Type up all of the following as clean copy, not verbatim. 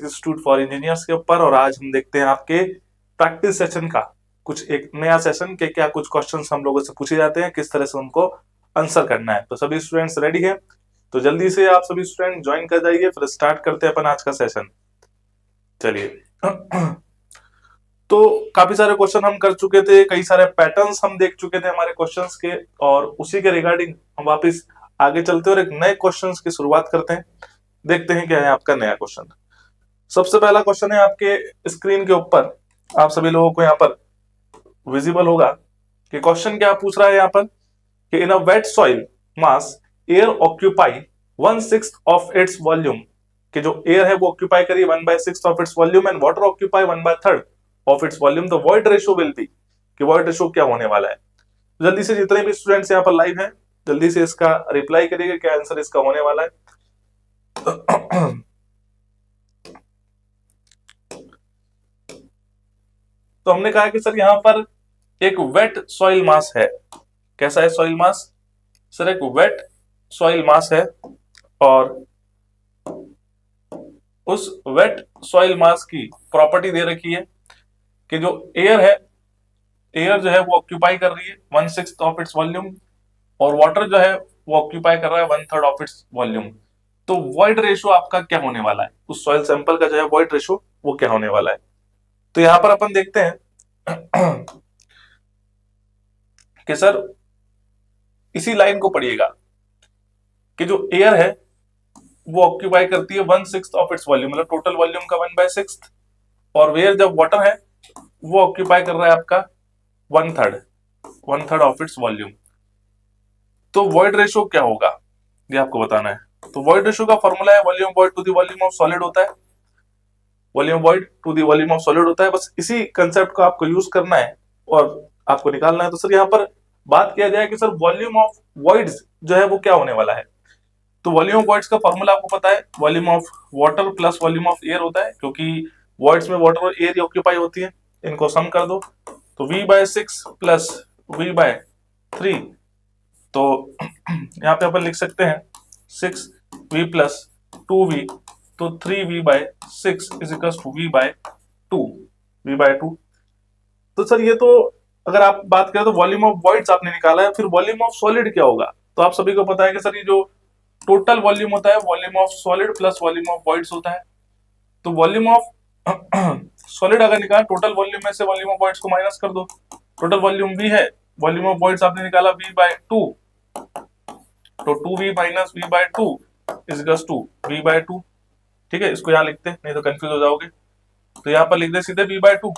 Institute for engineers के ऊपर। और आज हम देखते हैं आपके प्रैक्टिस सेशन का कुछ एक नया सेशन के क्या कुछ क्वेश्चंस हम लोगों से पूछे जाते हैं, किस तरह से उनको आंसर करना है। तो सभी स्टूडेंट्स रेडी हैं? तो जल्दी से आप सभी स्टूडेंट ज्वाइन कर जाइए, फिर स्टार्ट करते हैं अपन आज का सेशन। चलिए तो काफी सारे क्वेश्चन हम कर चुके थे, कई सारे पैटर्न्स हम देख चुके थे हमारे क्वेश्चंस के, और उसी के रिगार्डिंग हम वापस आगे चलते हैं और एक नए क्वेश्चंस की शुरुआत करते हैं। देखते हैं क्या है आपका नया क्वेश्चन। सबसे पहला क्वेश्चन है आपके स्क्रीन के ऊपर, आप सभी लोगों को यहाँ पर विजिबल होगा कि क्वेश्चन क्या पूछ रहा है यहाँ पर कि in a wet soil mass air occupy 1/6 of its volume, कि जो एयर है वो ऑक्यूपाई करिए 1/6 of its volume and water occupy 1/3 of its volume, the void ratio will be, कि वॉइड रेशियो क्या होने वाला है। जल्दी से जितने भी स्टूडेंट्स यहाँ पर लाइव हैं जल्दी से इसका रिप्लाई करिएगा क्या आंसर इसका होने वाला है। तो हमने कहा कि सर यहाँ पर एक वेट सॉइल मास है। कैसा है सॉइल मास? सर एक वेट सॉइल मास है, और उस वेट सॉइल मास की प्रॉपर्टी दे रखी है कि जो एयर है, एयर जो है वो ऑक्यूपाई कर रही है 1/6 ऑफ इट्स वॉल्यूम, और वाटर जो है वो ऑक्यूपाई कर रहा है 1/3 ऑफ इट्स वॉल्यूम। तो वॉइड रेशियो आपका क्या होने वाला है, उस सॉइल सैंपल का जो है वॉइड रेशियो वो क्या होने वाला है। तो यहां पर अपन देखते हैं कि सर इसी लाइन को पढ़िएगा कि जो एयर है वो ऑक्यूपाई करती है 1/6 ऑफ इट्स वॉल्यूम, मतलब टोटल वॉल्यूम का 1/6, और वेयर जब वाटर है वो ऑक्यूपाई कर रहा है आपका 1/3 ऑफ इट्स वॉल्यूम। तो वॉइड रेशियो क्या होगा ये आपको बताना है। तो वॉइड रेशियो का फॉर्मूला है volume void to the volume of solid होता है, volume void to the volume of solid होता है। बस इसी कंसेप्ट को आपको यूज करना है और आपको निकालना है। तो सर यहाँ पर बात किया जाए कि सर वॉल्यूम ऑफ वॉइड्स जो है वो क्या होने वाला है। तो वॉल्यूम ऑफ वॉइड्स का फॉर्मूला आपको पता है, volume of water plus volume of air होता है, क्योंकि वॉइड्स में वाटर और एयर ऑक्यूपाई होती है। इनको सम कर दो तो v/6 प्लस v/3, तो यहाँ पे अपन लिख सकते हैं 6v प्लस 2v, तो 3v/6 is equal to v/2। तो सर ये तो अगर आप बात करें तो वॉल्यूम ऑफ वॉइड्स आपने निकाला है, फिर वॉल्यूम ऑफ सॉलिड क्या होगा। तो आप सभी को पता है कि सर ये जो टोटल वॉल्यूम होता है volume of solid plus volume of voids होता है। तो वॉल्यूम ऑफ सॉलिड अगर निकाला, टोटल वॉल्यूम में से वॉल्यूम ऑफ वॉइड्स को माइनस कर दो, टोटल वॉल्यूम v है, वॉल्यूम ऑफ वॉइड्स आपने निकाला v/2, तो 2v minus v/2 is equal to v/2। ठीक है, इसको यहाँ लिखते हैं नहीं तो कंफ्यूज हो जाओगे। तो यहाँ पर लिख दे सीधे v/2,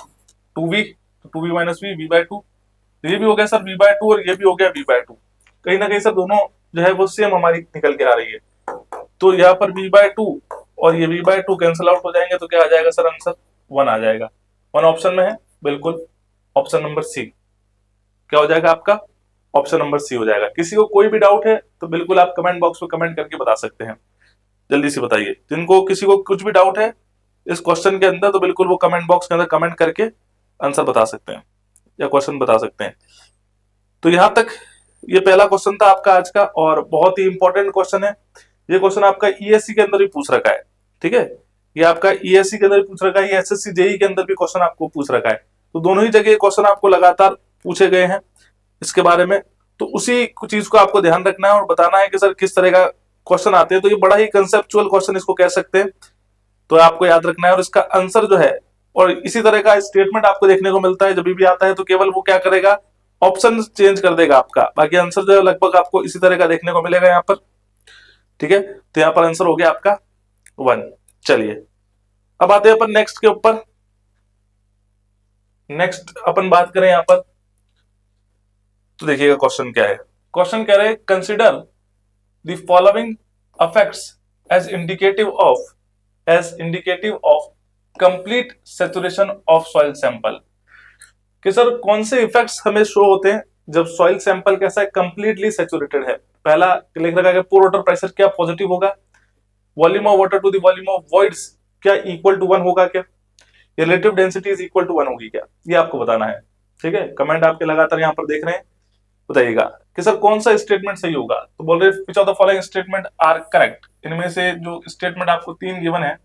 2v, तो 2v माइनस v/2, ये भी हो गया सर v/2 और ये भी हो गया v/2। कहीं ना कहीं सर दोनों जो है वो सेम हमारी निकल के आ रही है। तो यहाँ पर v/2 और ये v/2 कैंसिल आउट हो जाएंगे, तो क्या आ जाएगा सर आंसर 1 आ जाएगा। 1 ऑप्शन में है, बिल्कुल ऑप्शन नंबर सी। क्या हो जाएगा आपका? ऑप्शन नंबर सी हो जाएगा। किसी को कोई भी डाउट है तो बिल्कुल आप कमेंट बॉक्स में कमेंट करके बता सकते हैं, जल्दी से बताइए। जिनको किसी को कुछ भी डाउट है इस क्वेश्चन के अंदर तो बिल्कुल वो कमेंट बॉक्स के अंदर कमेंट करके आंसर बता सकते हैं या क्वेश्चन बता सकते हैं। तो यहां तक ये पहला क्वेश्चन था आपका आज का, और बहुत ही इंपॉर्टेंट क्वेश्चन है। ये क्वेश्चन आपका ईएससी के अंदर भी पूछ रखा है। ठीक है, ये आपका ईएससी के अंदर भी पूछ रखा है, ये एसएससी जेई के अंदर भी क्वेश्चन आपको पूछ रखा है। तो दोनों ही जगह क्वेश्चन आपको लगातार पूछे गए हैं इसके बारे में। तो उसी चीज को आपको ध्यान रखना है और बताना है कि सर किस तरह का क्वेश्चन आते हैं। तो ये बड़ा ही कंसेप्चुअल क्वेश्चन इसको कह सकते हैं, तो आपको याद रखना है। और इसका आंसर जो है, और इसी तरह का स्टेटमेंट आपको देखने को मिलता है जब भी आता है, तो केवल वो क्या करेगा, ऑप्शन चेंज कर देगा आपका, बाकी आंसर जो है लगभग आपको इसी तरह का देखने को मिलेगा यहाँ पर। ठीक है, तो यहाँ पर आंसर हो गया आपका 1। चलिए अब आते हैं अपन नेक्स्ट के ऊपर। नेक्स्ट अपन बात करें यहाँ पर, तो देखिएगा क्वेश्चन क्या है। क्वेश्चन कह रहे हैं consider the following effects as indicative of complete saturation of soil sample. कि सर कौन से इफेक्ट्स हमें शो होते हैं जब सॉइल सैंपल कैसा है, कंप्लीटली सैचुरेटेड है। पहला लिख रखा है पोर वाटर प्रेशर क्या पॉजिटिव होगा, volume of water to the volume of voids क्या इक्वल टू 1 होगा क्या, relative density is equal to 1 होगी क्या, ये आपको बताना है। ठीक है, कमेंट आपके लगातार यहाँ पर देख रहे हैं, बताइएगा कि सर कौन सा स्टेटमेंट सही होगा। तो बोल रहे which of the following statement are correct. इनमें से जो स्टेटमेंट आपको 3 गिवन है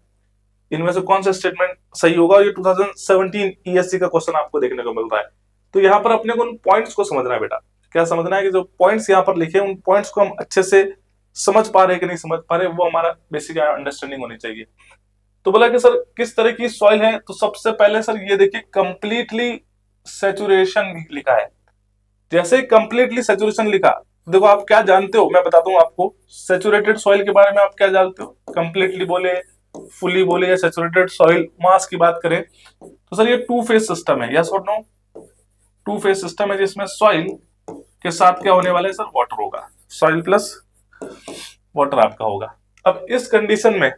इनमें से कौन सा स्टेटमेंट सही होगा? ये 2017 ईएससी का क्वेश्चन आपको देखने को मिल रहा है। तो यहाँ पर अपने को उन पॉइंट्स को समझना है बेटा। क्या समझना है कि जो पॉइंट्स यहाँ पर लिखे हैं उन पॉइंट्स को हम अच्छे से समझ पा रहे हैं कि नहीं समझ पा रहे, वो हमारा बेसिक अंडरस्टैंडिंग होनी चाहिए। तो बोला कि सर किस तरह की सॉइल है, तो सबसे पहले सर ये देखिए कंप्लीटली सेचुरेशन लिखा है। जैसे कंप्लीटली सेचुरेशन लिखा, देखो आप क्या जानते हो, मैं बताता हूँ आपको सेचुरेटेड सॉइल के बारे में। आप क्या जानते हो? कंप्लीटली बोले, फुली बोले, या सेचुरेटेड सॉइल मास की बात करें तो सर ये टू फेज सिस्टम है। यस और नो? टू फेज सिस्टम है जिसमें सॉइल के साथ क्या होने वाला है सर? वाटर होगा। सॉइल प्लस वाटर आपका होगा। अब इस कंडीशन में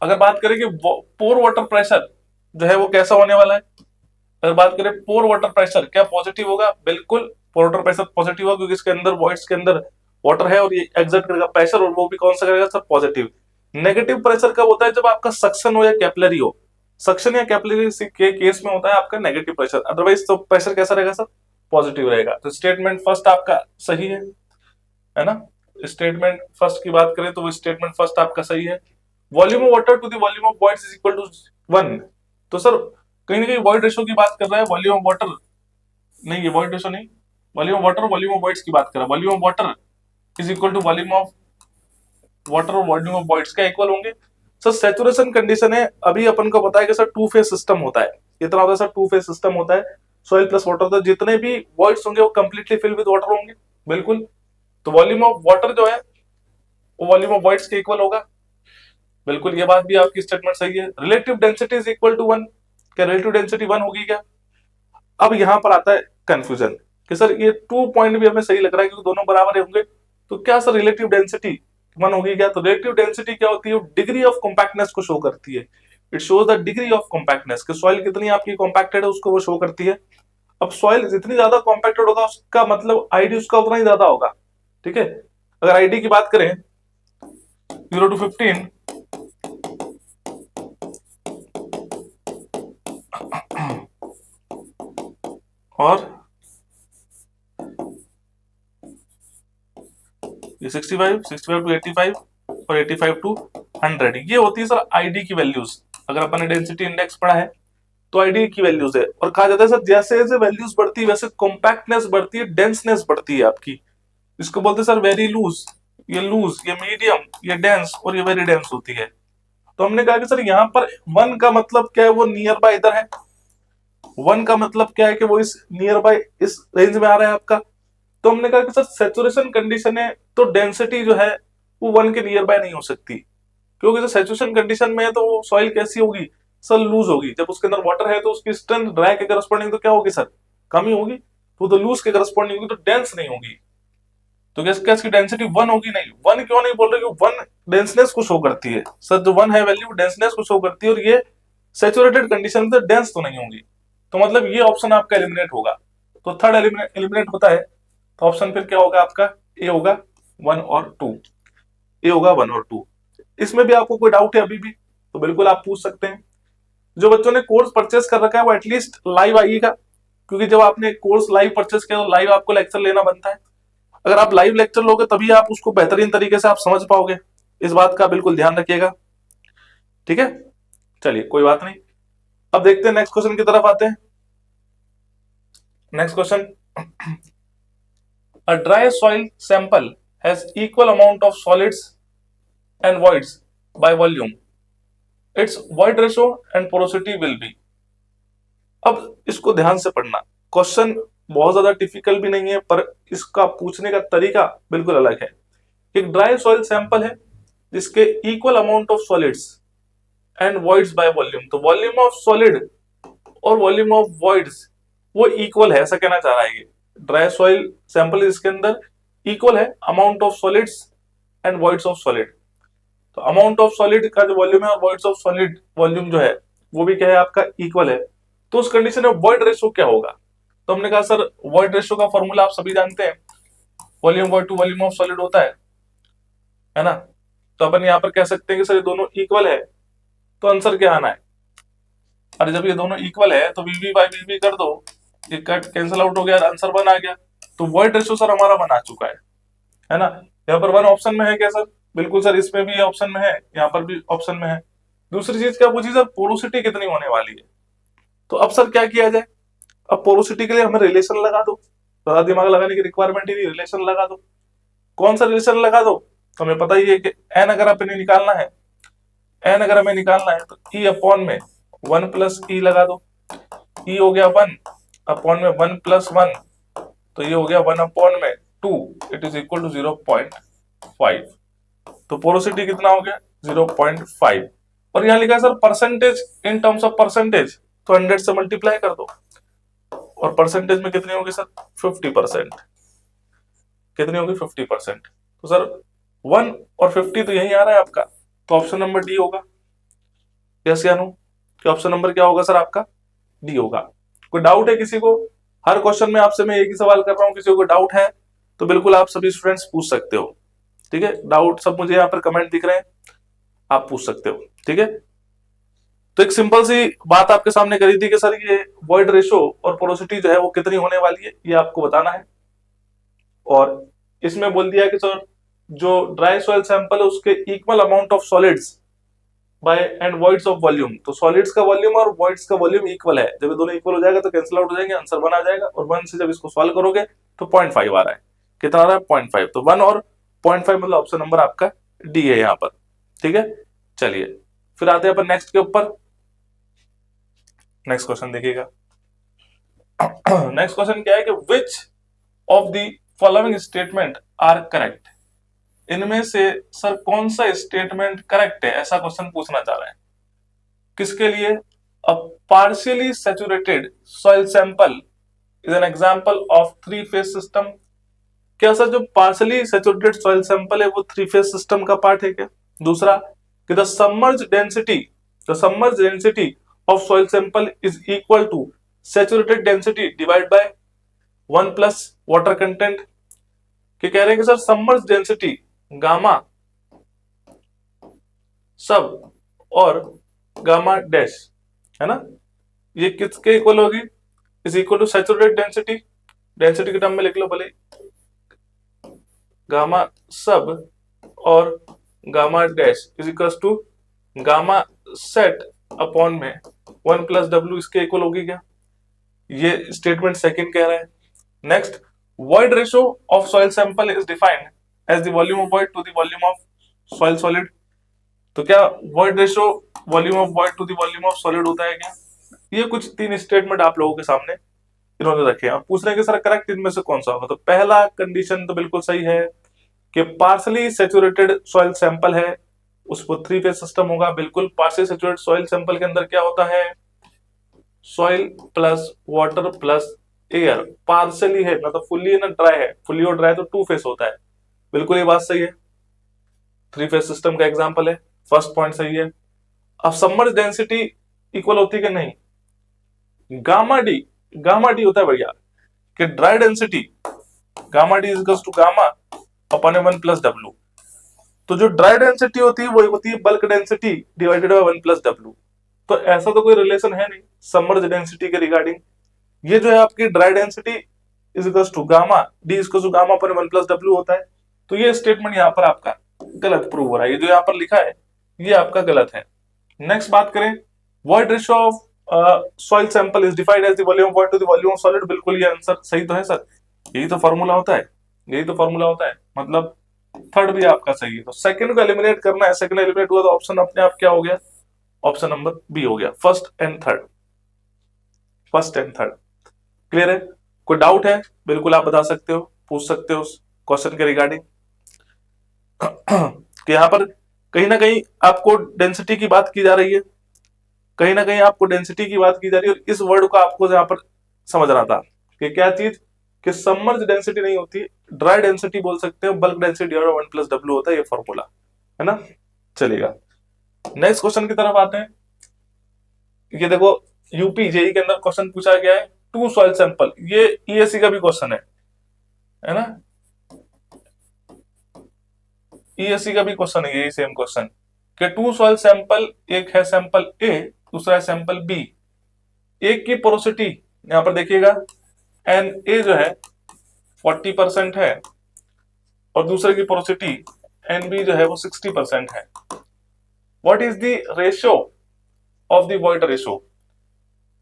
अगर बात करें कि पोर वाटर प्रेशर जो है वो कैसा होने वाला है, अगर बात करें पोर वाटर प्रेशर क्या पॉजिटिव होगा? बिल्कुल पोर वाटर प्रेशर पॉजिटिव होगा, क्योंकि इसके अंदर वॉइड्स के अंदर वाटर है और ये एग्जर्ट करेगा प्रेशर, और वो भी कौन सा करेगा सर? पॉजिटिव। नेगेटिव प्रेशर कब होता है? जब आपका सक्शन हो या कैपिलरी हो। सक्शन या कैपिलरी के केस में होता है आपका नेगेटिव प्रेशर, अदरवाइज तो प्रेशर कैसा रहेगा सर? पॉजिटिव रहेगा। तो स्टेटमेंट फर्स्ट आपका सही है ना? स्टेटमेंट फर्स्ट की बात करें तो वो स्टेटमेंट फर्स्ट आपका सही है। Volume of water to the volume of voids is equal to 1। तो सर कहीं ना कहीं वॉइड रेशो की बात कर रहा है, वॉल्यूम ऑफ वाटर नहीं, ये वॉइड रेशो नहीं, volume of water volume of voids की बात कर रहा है। Volume of water is equal to volume of water और वॉल्यूम ऑफ वॉइड्स क्या इक्वल होंगे? सर सेचुरेशन कंडीशन है, अभी अपन को पता है कि सर टू फेज सिस्टम होता है। इतना होता है सर, टू फेज सिस्टम होता है, सॉइल प्लस वाटर, तो जितने भी वॉइड्स होंगे वो कंप्लीटली फिल विद वाटर होंगे। बिल्कुल। तो वॉल्यूम ऑफ वाटर जो है वो वॉल्यूम ऑफ वॉइड्स के इक्वल होगा। बिल्कुल, ये बात भी आपकी स्टेटमेंट सही है। Relative density is equal to 1। क्या रिलेटिव डेंसिटी 1 होगी क्या? अब यहां पर आता है कंफ्यूजन कि सर ये 2 पॉइंट भी हमें सही लग रहा है क्योंकि दोनों बराबर होंगे, तो क्या सर रिलेटिव डेंसिटी 1 होगी क्या? तो रिलेटिव डेंसिटी क्या होती है? डिग्री ऑफ कॉम्पैक्टनेस को शो करती है। It shows the degree of compactness कि सॉइल कितनी आपकी कॉम्पैक्टेड है, उसको वो शो करती है। अब सॉइल जितनी ज्यादा कॉम्पैक्टेड होगा उसका मतलब आईडी उसका उतना ही ज्यादा होगा। ठीक है, अगर आईडी की बात करें 0 to 15 और ये 65 टू 85 और 85 टू 100, ये होती है सर आईडी की वैल्यूज। अगर अपन ने डेंसिटी इंडेक्स पढ़ा है तो आईडी की वैल्यूज है, और कहा जाता है सर जैसे जैसे वैल्यूज बढ़ती है वैसे कॉम्पैक्टनेस बढ़ती है, डेंसनेस बढ़ती है आपकी। इसको बोलते हैं सर वेरी लूज, ये मीडियम, ये डेंस और ये वेरी डेंस होती है। तो हमने कहा कि सर यहाँ पर 1 का मतलब क्या है? वो नियर बाय इधर है। 1 का मतलब क्या है कि वो इस नियर बाय इस रेंज में आ रहा है आपका। तो हमने कहा कि सर सैचुरेशन कंडीशन है तो डेंसिटी जो है वो 1 के नियर बाय नहीं हो सकती, क्योंकि जो सैचुरेशन कंडीशन में है तो वो सॉइल कैसी होगी सर? लूज होगी। जब उसके अंदर वाटर है तो उसकी स्ट्रेंथ ड्राई के करस्पॉन्डिंग तो क्या होगी सर? कम ही होगी। तो लूज के करस्पॉन्डिंग होगी, तो डेंस नहीं होगी। तो क्या इसकी डेंसिटी 1 होगी? नहीं। 1 क्यों नहीं बोल रहे? कि 1 डेंसनेस को शो करती है सर, जो 1 है वैल्यू डेंसनेस को शो करती है, और ये सैचुरेटेड कंडीशन में तो डेंस तो नहीं होगी। तो मतलब ये ऑप्शन आपका एलिमिनेट होगा। तो थर्ड एलिमिनेट होता है, तो ऑप्शन फिर क्या होगा आपका? ए होगा 1 और 2। ए होगा 1 और 2। इसमें भी आपको कोई डाउट है अभी भी तो बिल्कुल आप पूछ सकते हैं। जो बच्चों ने कोर्स परचेस कर रखा है वो एटलीस्ट लाइव आइएगा, क्योंकि जब आपने कोर्स लाइव परचेस किया तो लाइव आपको लेक्चर लेना बनता है। अगर आप लाइव लेक्चर लोगे तभी आप उसको बेहतरीन तरीके से आप समझ पाओगे। इस बात का बिल्कुल ध्यान रखिएगा। ठीक है, चलिए कोई बात नहीं। अब देखते हैं नेक्स्ट क्वेश्चन की तरफ आते हैं। Next question, a dry soil sample has equal amount of solids and voids by volume, its void ratio and porosity will be। अब इसको ध्यान से पढ़ना, क्वेश्चन बहुत ज्यादा डिफिकल्ट भी नहीं है पर इसका पूछने का तरीका बिल्कुल अलग है। एक ड्राई सॉइल सैंपल है जिसके equal amount of solids and voids bye volume, तो वॉल्यूम ऑफ सॉलिड और वॉल्यूम ऑफ वॉइड्स वो इक्वल है, ऐसा कहना चाह रहा है। ये ड्राई सॉइल सैंपल इसके अंदर इक्वल है amount of solids and voids of solid. तो अमाउंट ऑफ सॉलिड का जो वॉल्यूम है और वॉइड्स ऑफ सॉलिड वॉल्यूम जो है वो भी क्या है आपका? इक्वल है। तो उस कंडीशन में वॉइड रेशियो क्या होगा? तो हमने कहा सर वॉइड रेशियो का फॉर्मूला आप सभी जानते हैं, volume void to volume of solid होता है ना? तो अपन यहाँ पर कह सकते हैं कि सर ये दोनों इक्वल है, तो आंसर क्या आना है? अरे जब ये दोनों इक्वल है तो वीवी बाय वीवी कर दो, ये कट कैंसिल आउट हो गया, आंसर 1 आ गया। तो वॉइड रेशियो सर हमारा 1 आ चुका है ना? यहाँ पर 1 ऑप्शन में है क्या सर? बिल्कुल सर, इसमें भी ऑप्शन में है, यहाँ पर भी ऑप्शन में है। दूसरी चीज क्या पूछी सर, पोरोसिटी कितनी होने वाली है। तो अब सर क्या किया जाए, अब पोरोसिटी के लिए हमें रिलेशन लगा दो, ज्यादा दिमाग लगाने की रिक्वायरमेंट ही नहीं, रिलेशन लगा दो। कौन सा रिलेशन लगा दो, तो हमें पता ही है कि एन अगर अपने निकालना है, एन अगर हमें निकालना है तो ई अपॉन में 1 प्लस ई लगा दो। ई हो गया 1 अपॉन में 1 प्लस 1, तो ये हो गया 1 अपॉन में 2, इट इज इक्वल टू 0.5। तो पोरोसिटी कितना हो गया 0.5। और यहाँ लिखा है sir percentage, in terms of percentage, तो 100 से मल्टीप्लाई कर दो। और परसेंटेज में कितनी होगी सर 50%। कितनी होगी 50%। तो सर 1 और 50 तो यही आ रहा है आपका, तो ऑप्शन नंबर डी होगा। यस या नो, कि ऑप्शन नंबर क्या होगा सर आपका, डी होगा। कोई डाउट है किसी को, हर क्वेश्चन में आपसे मैं एक ही सवाल कर रहा हूं, किसी को डाउट है तो बिल्कुल आप सभी स्टूडेंट्स पूछ सकते हो। ठीक है, डाउट सब मुझे यहाँ पर कमेंट दिख रहे हैं, आप पूछ सकते हो। ठीक है, तो एक सिंपल सी बात आपके सामने करी थी कि सर ये वॉइड रेशो और पोरोसिटी जो है वो कितनी होने वाली है, ये आपको बताना है। और इसमें बोल दिया कि सर जो ड्राई सॉइल सैंपल है उसके equal amount of solids by and voids of volume. तो सॉलिड्स का वॉल्यूम और वॉइड्स का वॉल्यूम इक्वल है, जब दोनों इक्वल हो जाएगा तो कैंसिल आउट हो जाएंगे, आंसर 1 आ जाएगा। और 1 से जब इसको सॉल्व करोगे तो 0.5 आ रहा है। कितना आ रहा है 0.5, तो 1 और 0.5 मतलब ऑप्शन नंबर आपका डी है यहाँ पर। ठीक है, चलिए फिर आते हैं अपन नेक्स्ट के ऊपर। नेक्स्ट क्वेश्चन देखिएगा। नेक्स्ट क्वेश्चन क्या है कि which of the following statement are correct. इनमें से सर कौन सा स्टेटमेंट करेक्ट है, ऐसा क्वेश्चन पूछना चाह रहे हैं। किसके लिए, a partially saturated soil sample is an example of three phase system. क्या सर जो पार्शियली सैचुरेटेड सॉइल सैंपल है वो थ्री फेज सिस्टम का पार्ट है क्या। दूसरा कि the submerge density of soil sample is equal to saturated density divide by 1 plus water content. कि कह रहे हैं कि sir submerge density gamma sub और गामा डैश है ना, ये किसके इक्वल होगी, is equal to saturated density. Density के टर्म में लिख लो भले, गामा सब और gamma dash is equal to gamma sat upon में 1 प्लस डब्ल्यू, इसके इक्वल होगी क्या। ये स्टेटमेंट सेकंड कह रहा है। Next, void ratio of soil sample is defined as the volume of void to the volume of soil solid। तो क्या void ratio volume of void to the volume of solid होता है क्या। ये कुछ 3 स्टेटमेंट आप लोगों के सामने इन्होंने रखे हैं। पूछ रहे हैं कि सर करेक्ट इनमें से कौन सा होगा। तो पहला कंडीशन तो बिल्कुल सही है कि पार्शली सैचुरेटेड सॉइल सैंपल है, उसको 3 फेज सिस्टम होगा। बिल्कुल, पार्शली सैचुरेटेड सॉइल सैंपल के अंदर क्या होता है, soil plus water plus air. Partially है ना तो फुल्ली है ना ड्राई है, फुल्ली और ड्राई तो 2 फेस होता है। बिल्कुल ये बात सही है, 3 फेस सिस्टम का एग्जांपल है, फर्स्ट पॉइंट सही है। अब सबमर्ज डेंसिटी इक्वल होती है कि नहीं, गामा डी होता है भैया कि dry density gamma D is to gamma upon 1 plus W. तो जो ड्राई डेंसिटी होती है वो होती है bulk density divided by 1 plus W. तो ऐसा तो कोई रिलेशन है नहीं सबमर्ज डेंसिटी के रिगार्डिंग। ये जो है आपकी dry density is equal to gamma D is equal to gamma पर 1 प्लस डब्ल्यू होता है। तो ये स्टेटमेंट यहाँ पर आपका गलत प्रूव हो रहा है, ये जो यहाँ पर लिखा है ये आपका गलत है। नेक्स्ट बात करें, void ratio of soil sample is defined as the volume of void to the volume of solid. बिल्कुल ये आंसर सही तो है सर, यही तो फॉर्मूला होता है, यही तो फॉर्मूला होता है, मतलब थर्ड भी आपका सही है। तो सेकंड को एलिमिनेट करना है, सेकंड एलिमिनेट हुआ तो ऑप्शन अपने आप क्या हो गया, ऑप्शन नंबर बी हो गया, फर्स्ट एंड थर्ड। क्लियर है, कोई डाउट है बिल्कुल आप बता सकते हो, पूछ सकते हो उस क्वेश्चन के रिगार्डिंग। कि यहाँ पर कहीं ना कहीं आपको डेंसिटी की बात की जा रही है, कहीं ना कहीं आपको डेंसिटी की बात की जा रही है, और इस वर्ड को आपको यहाँ पर समझना था कि क्या चीज, कि सबमर्ज डेंसिटी नहीं होती, ड्राई डेंसिटी बोल सकते हो, बल्क डेंसिटी 1 प्लस डब्ल्यू होता है, ये फॉर्मूला है ना। चलेगा, नेक्स्ट क्वेश्चन की तरफ आते हैं। ये देखो यूपी जेई के अंदर क्वेश्चन पूछा गया है, 2 सॉइल सैंपल, ये ईएससी का भी क्वेश्चन है ना, ईएससी का भी क्वेश्चन है यही सेम क्वेश्चन कि 2 सॉइल सैंपल, एक है सैंपल ए दूसरा है सैंपल बी। एक की पोरोसिटी यहां पर देखिएगा एन ए जो है 40% है और दूसरे की पोरोसिटी NB जो है वो 60% है। What is the ratio of the void ratio?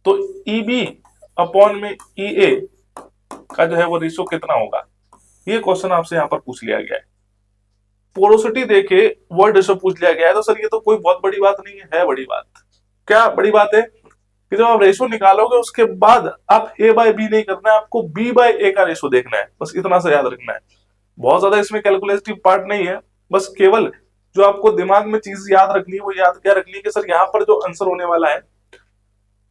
तो EB अपॉन में EA का जो है वो रेशियो कितना होगा? ये क्वेश्चन आपसे यहाँ पर पूछ लिया गया है। पोरोसिटी देके वॉइड रेशियो पूछ लिया गया है, तो सर ये तो कोई बहुत बड़ी बात नहीं है बड़ी बात। क्या बड़ी बात है कि जब आप रेशियो निकालोगे उसके बाद आप A/B नहीं करना है, आपको B/A का रेशियो देखना है, बस इतना सा याद रखना है। बहुत ज्यादा इसमें कैलकुलेटिव पार्ट नहीं है, बस केवल जो आपको दिमाग में चीज याद रखनी है वो याद क्या रखनी है कि सर यहाँ पर जो आंसर होने वाला है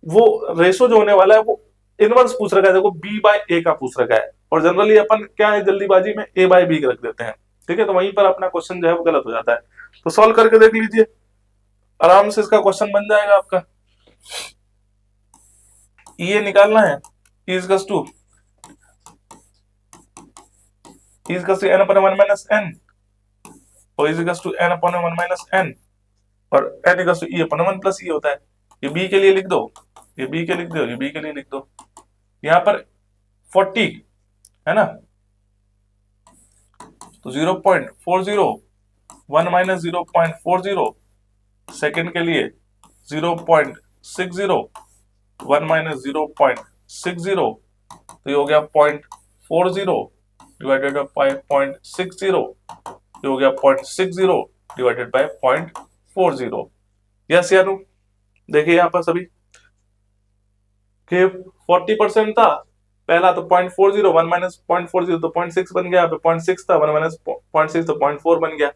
वो रेशियो जो होने वाला है वो इनवर्स पूछ रखा है, देखो B/A का पूछ रखा है, और जनरली अपन क्या है जल्दीबाजी में A/B रख देते हैं, ठीक है, तो वहीं पर अपना क्वेश्चन जो है वो गलत हो जाता है। तो सॉल्व करके देख लीजिए, आराम से इसका क्वेश्चन बन जाएगा आपका। ये निकालना है E is equals to n upon 1 minus n और is equals to n upon 1 minus n और n equals to E upon 1 plus E होता है। ये B के लिए लिख दो, ये B के लिख दो, ये B के लिए लिख दो। यहाँ पर 40 है ना, तो 0.40 1 माइनस 0.40, सेकेंड के लिए 0.60 1 माइनस 0.60, तो ये हो गया 0.40 डिवाइडेड बाय 0.60, ये हो गया 0.60 डिवाइडेड बाय 0.40। यस या नो? देखिए यहाँ पर सभी कि 40% था पहला, तो 0.40 1 माइनस 0.40 तो 0.6 बन गया, यहाँ पे 0.6 था 1 माइनस 0.6 तो 0.4 बन गया।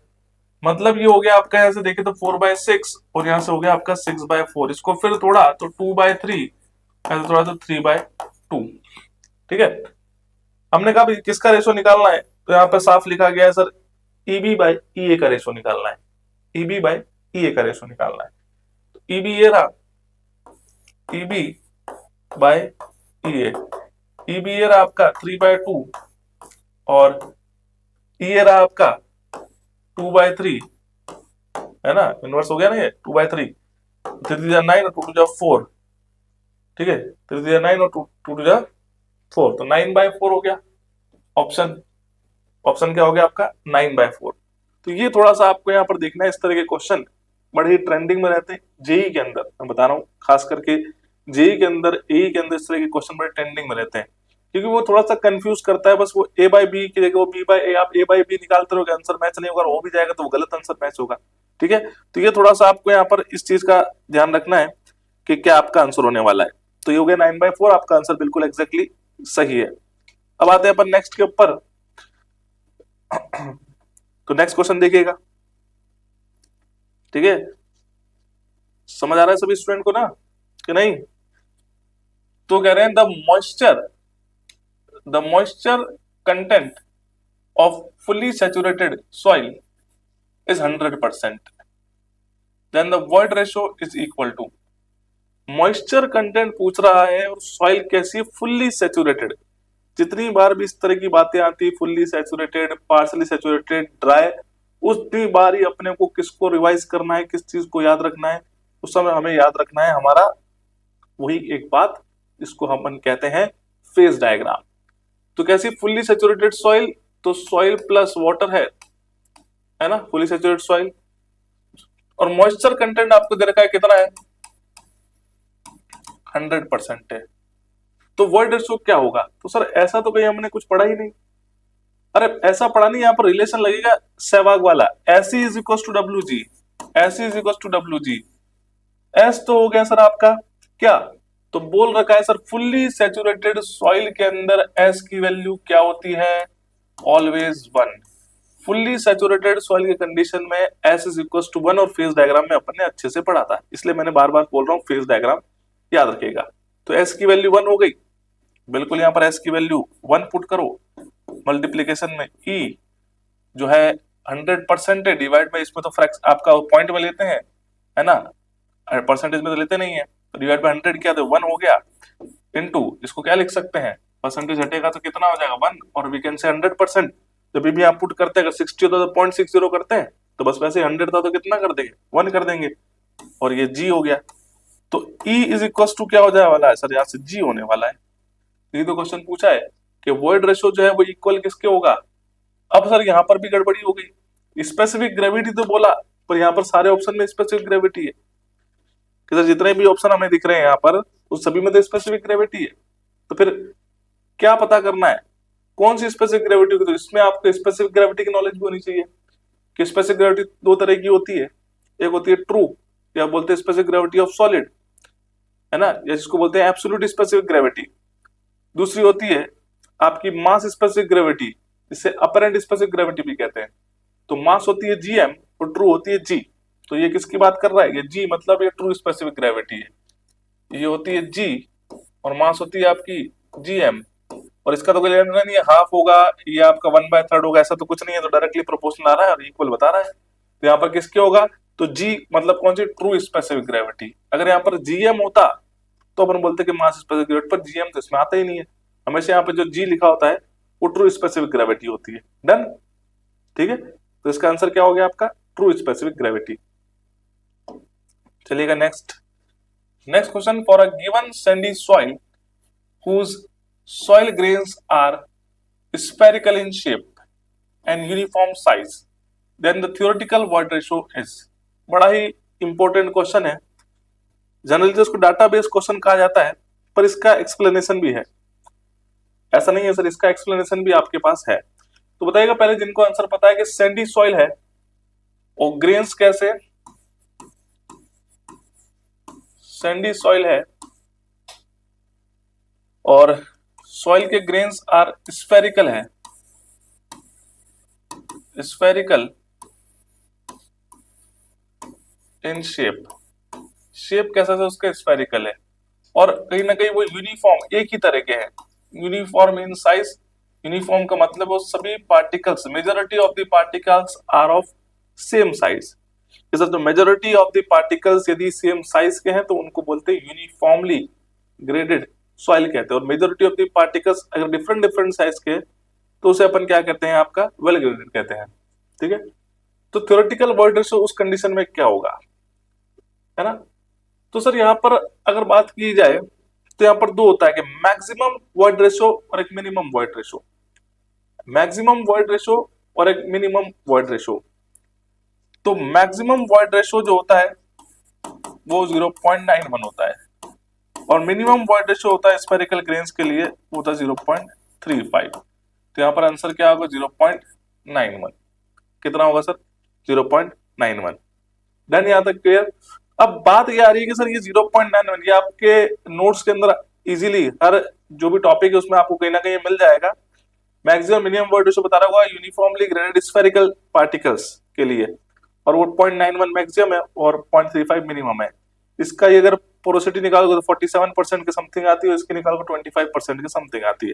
मतलब ये हो गया आपका, यहाँ से देखे तो 4/6 और यहाँ से हो गया आपका 6/4। इसको फिर थोड़ा तो 2/3, ऐसे थोड़ा तो 3/2। ठीक है, हमने कहा किसका रेशो निकालना है, तो यहाँ पे साफ लिखा गया है सर EB/EA का रेशो निकालना है, EB/EA का रेशो निकालना है। तो EB ये रहा, EB/EA, EB ये रहा आपका 3/2 और EA रहा आपका 2/3, है ना, इनवर्स हो गया ना ये 2/3, 3 9 और 2 4, ठीक है, 3 9 और 2 4, तो 9/4 हो गया। ऑप्शन क्या हो गया आपका 9/4। तो ये थोड़ा सा आपको यहाँ पर देखना है, इस तरह के क्वेश्चन बड़े ही ट्रेंडिंग में रहते हैं जेई के अंदर, मैं बता रहा हूँ खास करके जेई के अंदर, एई के अंदर इस तरह के क्वेश्चन बड़े ट्रेंडिंग में रहते हैं, क्योंकि वो थोड़ा सा कंफ्यूज करता है। बस वो A/B की जगह वो B/A, आप A/B निकालते रहोगे, आंसर मैच नहीं होगा, हो भी जाएगा तो वो गलत आंसर मैच होगा। ठीक है, तो ये थोड़ा सा आपको यहाँ पर इस चीज का ध्यान रखना है कि क्या आपका आंसर होने वाला है। तो ये हो गया 9/4, आपका आंसर बिल्कुल एग्जैक्टली सही है। अब आते हैं अपन नेक्स्ट के ऊपर। तो नेक्स्ट क्वेश्चन देखिएगा, ठीक है, समझ आ रहा है सभी स्टूडेंट को ना कि नहीं? तो कह रहे हैं the moisture content of fully saturated soil is 100%, then the void ratio is equal to. Moisture content पूछ रहा है और सॉइल कैसी है, फुल्ली सैचुरेटेड। जितनी बार भी इस तरह की बातें आती, fully saturated, partially saturated, dry, उतनी बार ही अपने को किसको रिवाइज करना है, किस चीज को याद रखना है, उस समय हमें याद रखना है हमारा वही एक बात, इसको हम कहते हैं फेज डायग्राम। तो कैसी फुल्ली सैचुरेटेड सॉइल, तो सॉइल प्लस वाटर है ना, फुल्ली सैचुरेटेड सॉइल, और मॉइस्चर कंटेंट आपको दे रखा है कितना है, 100% है। तो वॉइड रेशियो क्या होगा? तो सर ऐसा तो कहीं हमने कुछ पढ़ा ही नहीं। अरे ऐसा पढ़ा नहीं, यहाँ पर रिलेशन लगेगा सहवाग वाला, SE is equal to WG, SE is equal to WG। S तो हो गया सर आपका क्या, तो बोल रखा है सर फुल्ली सैचुरेटेड सॉइल के अंदर S की वैल्यू क्या होती है, ऑलवेज 1। फुल्ली सैचुरेटेड सॉइल के कंडीशन में S इज इक्वल टू 1, और फेज डायग्राम में अपन ने अच्छे से पढ़ा था, इसलिए मैंने बार बार बोल रहा हूँ फेज डायग्राम याद रखिएगा। तो S की वैल्यू 1 हो गई, बिल्कुल यहाँ पर S की वैल्यू 1 पुट करो, मल्टीप्लीकेशन में E जो है 100% है, डिवाइड बाय इसमें तो फ्रैक्शन आपका पॉइंट में लेते हैं, है ना, परसेंटेज में तो लेते नहीं है, तो डिवाइड बाय 100 क्या, तो 1 हो गया, इनटू इसको क्या लिख सकते हैं, परसेंटेज हटेगा तो कितना हो जाएगा 1, और वी कैन से 100%। जब भी आप पुट करते हैं, अगर 60 होता तो 0.60 करते हैं, तो बस वैसे 100 था तो कितना कर देंगे, 1 कर देंगे, और ये G हो गया। तो E इज इक्वल टू क्या हो जाने वाला है सर, यहाँ से G होने वाला है। ये तो क्वेश्चन पूछा है कि वॉइड रेशियो जो है वो इक्वल किसके होगा। अब सर यहाँ पर भी गड़बड़ी हो गई, स्पेसिफिक ग्रेविटी तो बोला, पर यहाँ पर सारे ऑप्शन में स्पेसिफिक ग्रेविटी है कि सर जितने भी ऑप्शन हमें दिख रहे हैं यहाँ पर उस सभी में तो स्पेसिफिक ग्रेविटी है। तो फिर क्या पता करना है, कौन सी स्पेसिफिक ग्रेविटी होगी? तो इसमें आपको स्पेसिफिक ग्रेविटी की नॉलेज भी होनी चाहिए कि स्पेसिफिक ग्रेविटी दो तरह की होती है, एक होती है ट्रू या बोलते हैं स्पेसिफिक ग्रेविटी ऑफ सॉलिड, है ना, या जिसको बोलते हैं एब्सोल्यूट स्पेसिफिक ग्रेविटी। दूसरी होती है आपकी मास स्पेसिफिक ग्रेविटी, जिसे अपरेंट स्पेसिफिक ग्रेविटी भी कहते हैं। तो मास होती है जीएम और ट्रू होती है जी। तो ये किसकी बात कर रहा है? ये जी मतलब ये ट्रू स्पेसिफिक ग्रेविटी है, ये होती है जी, और मास होती है आपकी जीएम। और इसका तो कोई लेना नहीं है, हाफ होगा ये आपका 1/3 होगा, ऐसा तो कुछ नहीं है, तो डायरेक्टली प्रोपोर्शनल आ रहा है और इक्वल बता रहा है। तो यहाँ पर किसके होगा? तो जी मतलब कौन सी? True specific gravity. अगर यहाँ पर जीएम होता तो अपन बोलते कि मास स्पेसिफिक ग्रेविटी, पर जीएम तो इसमें आता ही नहीं है। हमेशा यहाँ पे जो जी लिखा होता है वो ट्रू स्पेसिफिक ग्रेविटी होती है। डन, ठीक है। तो इसका आंसर क्या हो गया आपका? True specific gravity. चलिएगा next question. For a given sandy soil whose soil grains are spherical in shape and uniform size, then the theoretical void ratio is। बड़ा ही इंपॉर्टेंट क्वेश्चन है, जनरली तो इसको डाटाबेस क्वेश्चन कहा जाता है, पर इसका एक्सप्लेनेशन भी है। ऐसा नहीं है सर, इसका एक्सप्लेनेशन भी आपके पास है। तो बताइएगा पहले जिनको आंसर पता है कि सैंडी सॉइल है और ग्रेन्स कैसे, सैंडी सॉइल है और सॉइल के ग्रेन्स आर स्फेरिकल है, स्फेरिकल इन शेप। शेप कैसा है उसका? स्फेरिकल है। और कहीं ना कहीं वो यूनिफॉर्म एक ही तरह के हैं, यूनिफॉर्म इन साइज। यूनिफॉर्म का मतलब वो सभी particles, majority of the particles are of same size. जो मेजॉरिटी ऑफ द पार्टिकल्स यदि सेम साइज के हैं तो उनको बोलते हैं यूनिफॉर्मली ग्रेडेड सॉइल कहते हैं। और मेजॉरिटी ऑफ द पार्टिकल्स अगर डिफरेंट डिफरेंट साइज के तो उसे अपन क्या कहते हैं? आपका वेल ग्रेडेड कहते हैं, ठीक है। तो थ्योरेटिकल वॉइड रेशियो उस कंडीशन में क्या होगा, है ना। तो सर यहाँ पर अगर बात की जाए तो यहाँ पर दो होता है कि मैक्सिमम वॉइड रेशियो और एक minimum void ratio. Maximum void ratio और एक मिनिमम वॉइड रेशियो। तो मैक्सिमम वॉइड रेशियो जो होता है वो 0.91 होता है और मिनिमम वॉइड रेशियो होता है स्फेरिकल ग्रेन्स के लिए वो होता है 0.35। तो यहाँ पर आंसर क्या होगा? 0.91। कितना होगा सर? 0.91। डन, यहाँ तक क्लियर। अब बात ये आ रही है कि सर ये 0.91 ये आपके नोट्स के अंदर इजीली हर जो भी टॉपिक है उसमें आपको कहीं ना कहीं मिल जाएगा। मैक्सिमम मिनिमम वॉइड रेशियो बता रहा होगा यूनिफॉर्मली ग्रेडेड स्फेरिकल पार्टिकल्स के लिए, और वो 0.91 मैक्सिमम है और 0.35 मिनिमम है। इसका ये अगर पोरोसिटी निकालोगे तो 47% के समथिंग आती है, इसकी निकालोगे 25% के समथिंग आती है।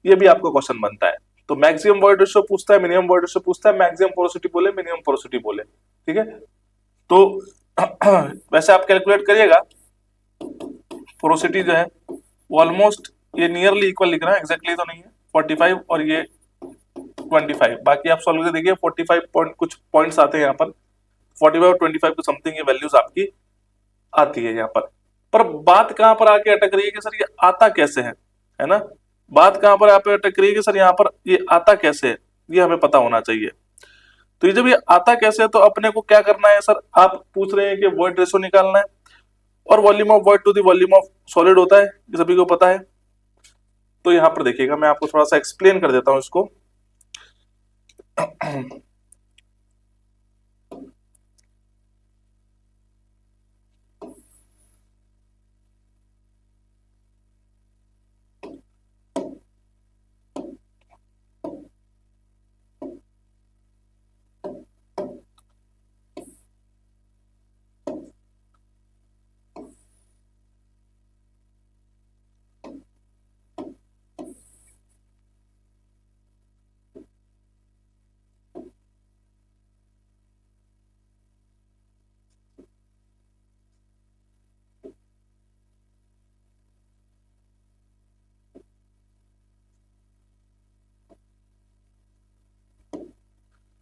ये भी आपको क्वेश्चन बनता है। तो मैक्सिमम वॉइड रेशियो पूछता है, मिनिमम वॉइड रेशियो पूछता है, मैक्सिमम पोरोसिटी बोले, मिनिमम पोरोसिटी बोले, ठीक है। तो वैसे आप कैलकुलेट करिएगा, पोरोसिटी जो है वो ऑलमोस्ट ये नियरली इक्वल लिख रहा है, एग्जैक्टली तो नहीं है, 45 और ये 25। बाकी आप सॉल्व करके देखिए 45 पॉइंट कुछ पॉइंट्स आते हैं यहाँ पर, 45 और 25 के समथिंग ये वैल्यूज आपकी आती है यहाँ पर बात कहां पर आके अटक रही है कि सर ये आता कैसे है ना। बात कहां पर आप अटक रही है कि सर यहाँ पर ये आता कैसे है, ये हमें पता होना चाहिए। तो ये जब ये आता कैसे है तो अपने को क्या करना है सर? आप पूछ रहे हैं कि वॉइड रेशियो निकालना है और volume of void to the volume of solid होता है, ये सभी को पता है। तो यहाँ पर देखिएगा मैं आपको थोड़ा सा एक्सप्लेन कर देता हूं इसको।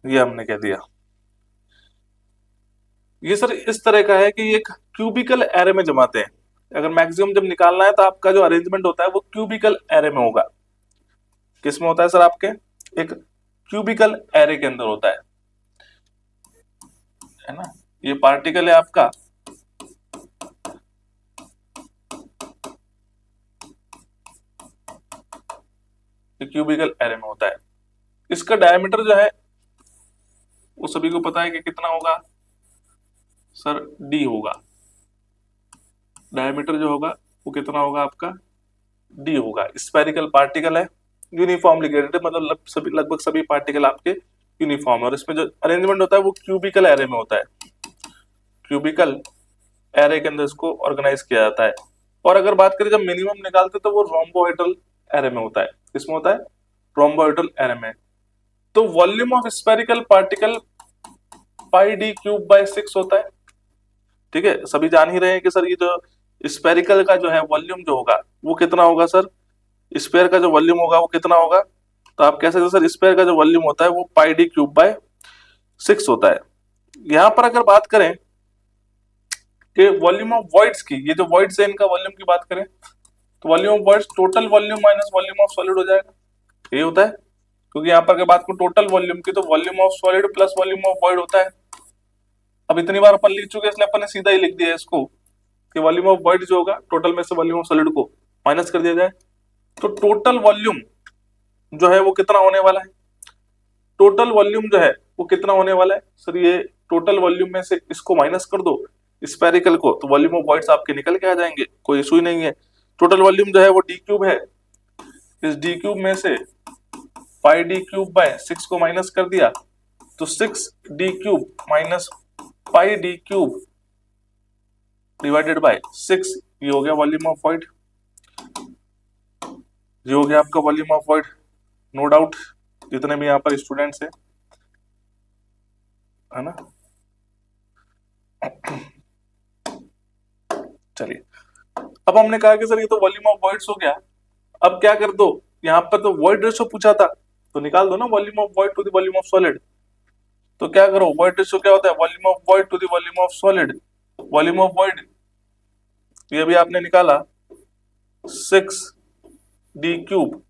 ये हमने कह दिया, ये सर इस तरह का है कि एक क्यूबिकल एरे में जमाते हैं। अगर मैक्सिमम जब निकालना है तो आपका जो अरेंजमेंट होता है वो क्यूबिकल एरे में होगा। किस में होता है सर? आपके एक क्यूबिकल एरे के अंदर होता है। है ना, ये पार्टिकल है आपका क्यूबिकल एरे में होता है। इसका डायमीटर जो है वो सभी को पता है कि कितना होगा सर, डी होगा। डायमीटर जो होगा वो कितना होगा आपका, डी होगा। स्फेरिकल पार्टिकल है, यूनिफॉर्मली ग्रेडेड, मतलब सभी लगभग सभी पार्टिकल आपके यूनिफॉर्म है, और इसमें जो अरेंजमेंट होता है वो क्यूबिकल एरे में होता है। क्यूबिकल एरे के अंदर इसको ऑर्गेनाइज किया जाता है। और अगर बात करें जब मिनिमम निकालते तो वो रोम्बोहेड्रल एरे में होता है। किसमें होता है, रोम्बोहेड्रल एरे में। तो volume of spherical particle pi D cube by 6 होता है। ठीक है, सभी जान ही रहे हैं कि सर ये जो स्फेरिकल का जो है वॉल्यूम जो होगा वो कितना होगा सर, स्फेयर का जो वॉल्यूम होगा वो कितना होगा, तो आप कह सकते हैं सर स्फेयर का जो वॉल्यूम होता है वो पाई डी क्यूब बाय 6 होता है। यहां पर अगर बात करें कि वॉल्यूम ऑफ वॉइड्स की, ये जो वॉइड्स है इनका वॉल्यूम की बात करें तो volume of voids total volume minus volume of solid हो जाएगा, ये होता है। क्योंकि यहाँ पर अगर बात करूं टोटल वॉल्यूम की तो volume of solid plus volume of void होता है। अब इतनी बार अपन लिख चुके हैं इसलिए अपन ने सीधा ही लिख दिया है इसको कि वॉल्यूम ऑफ वॉइड जो होगा टोटल में से वॉल्यूम ऑफ सॉलिड को माइनस कर दिया जाए। तो टोटल वॉल्यूम जो है वो कितना होने वाला है, टोटल वॉल्यूम जो है वो कितना होने वाला है सर, ये टोटल वॉल्यूम में से इसको माइनस कर दो स्फेरिकल को तो वॉल्यूम ऑफ वॉइड्स आपके निकल के आ जाएंगे, कोई इशू ही नहीं है। टोटल वॉल्यूम जो है वो डी क्यूब है, इस डी क्यूब में से पाई डी क्यूब बाय 6 को माइनस कर दिया तो 6 D cube minus pi D cube divided by 6, ये हो गया वॉल्यूम ऑफ वॉइड, ये हो गया आपका volume of void. No doubt जितने भी यहाँ पर स्टूडेंट्स है ना। चलिए, अब हमने कहा कि सर ये तो वॉल्यूम ऑफ वॉइड्स हो गया, अब क्या कर दो, यहाँ पर तो वॉइड रेशो पूछा था तो निकाल दो ना volume of void to the volume of solid. तो क्या करो, वॉइड रेशो क्या होता है, volume of void to the volume of solid. Volume of void ये भी आपने निकाला 6 D cube,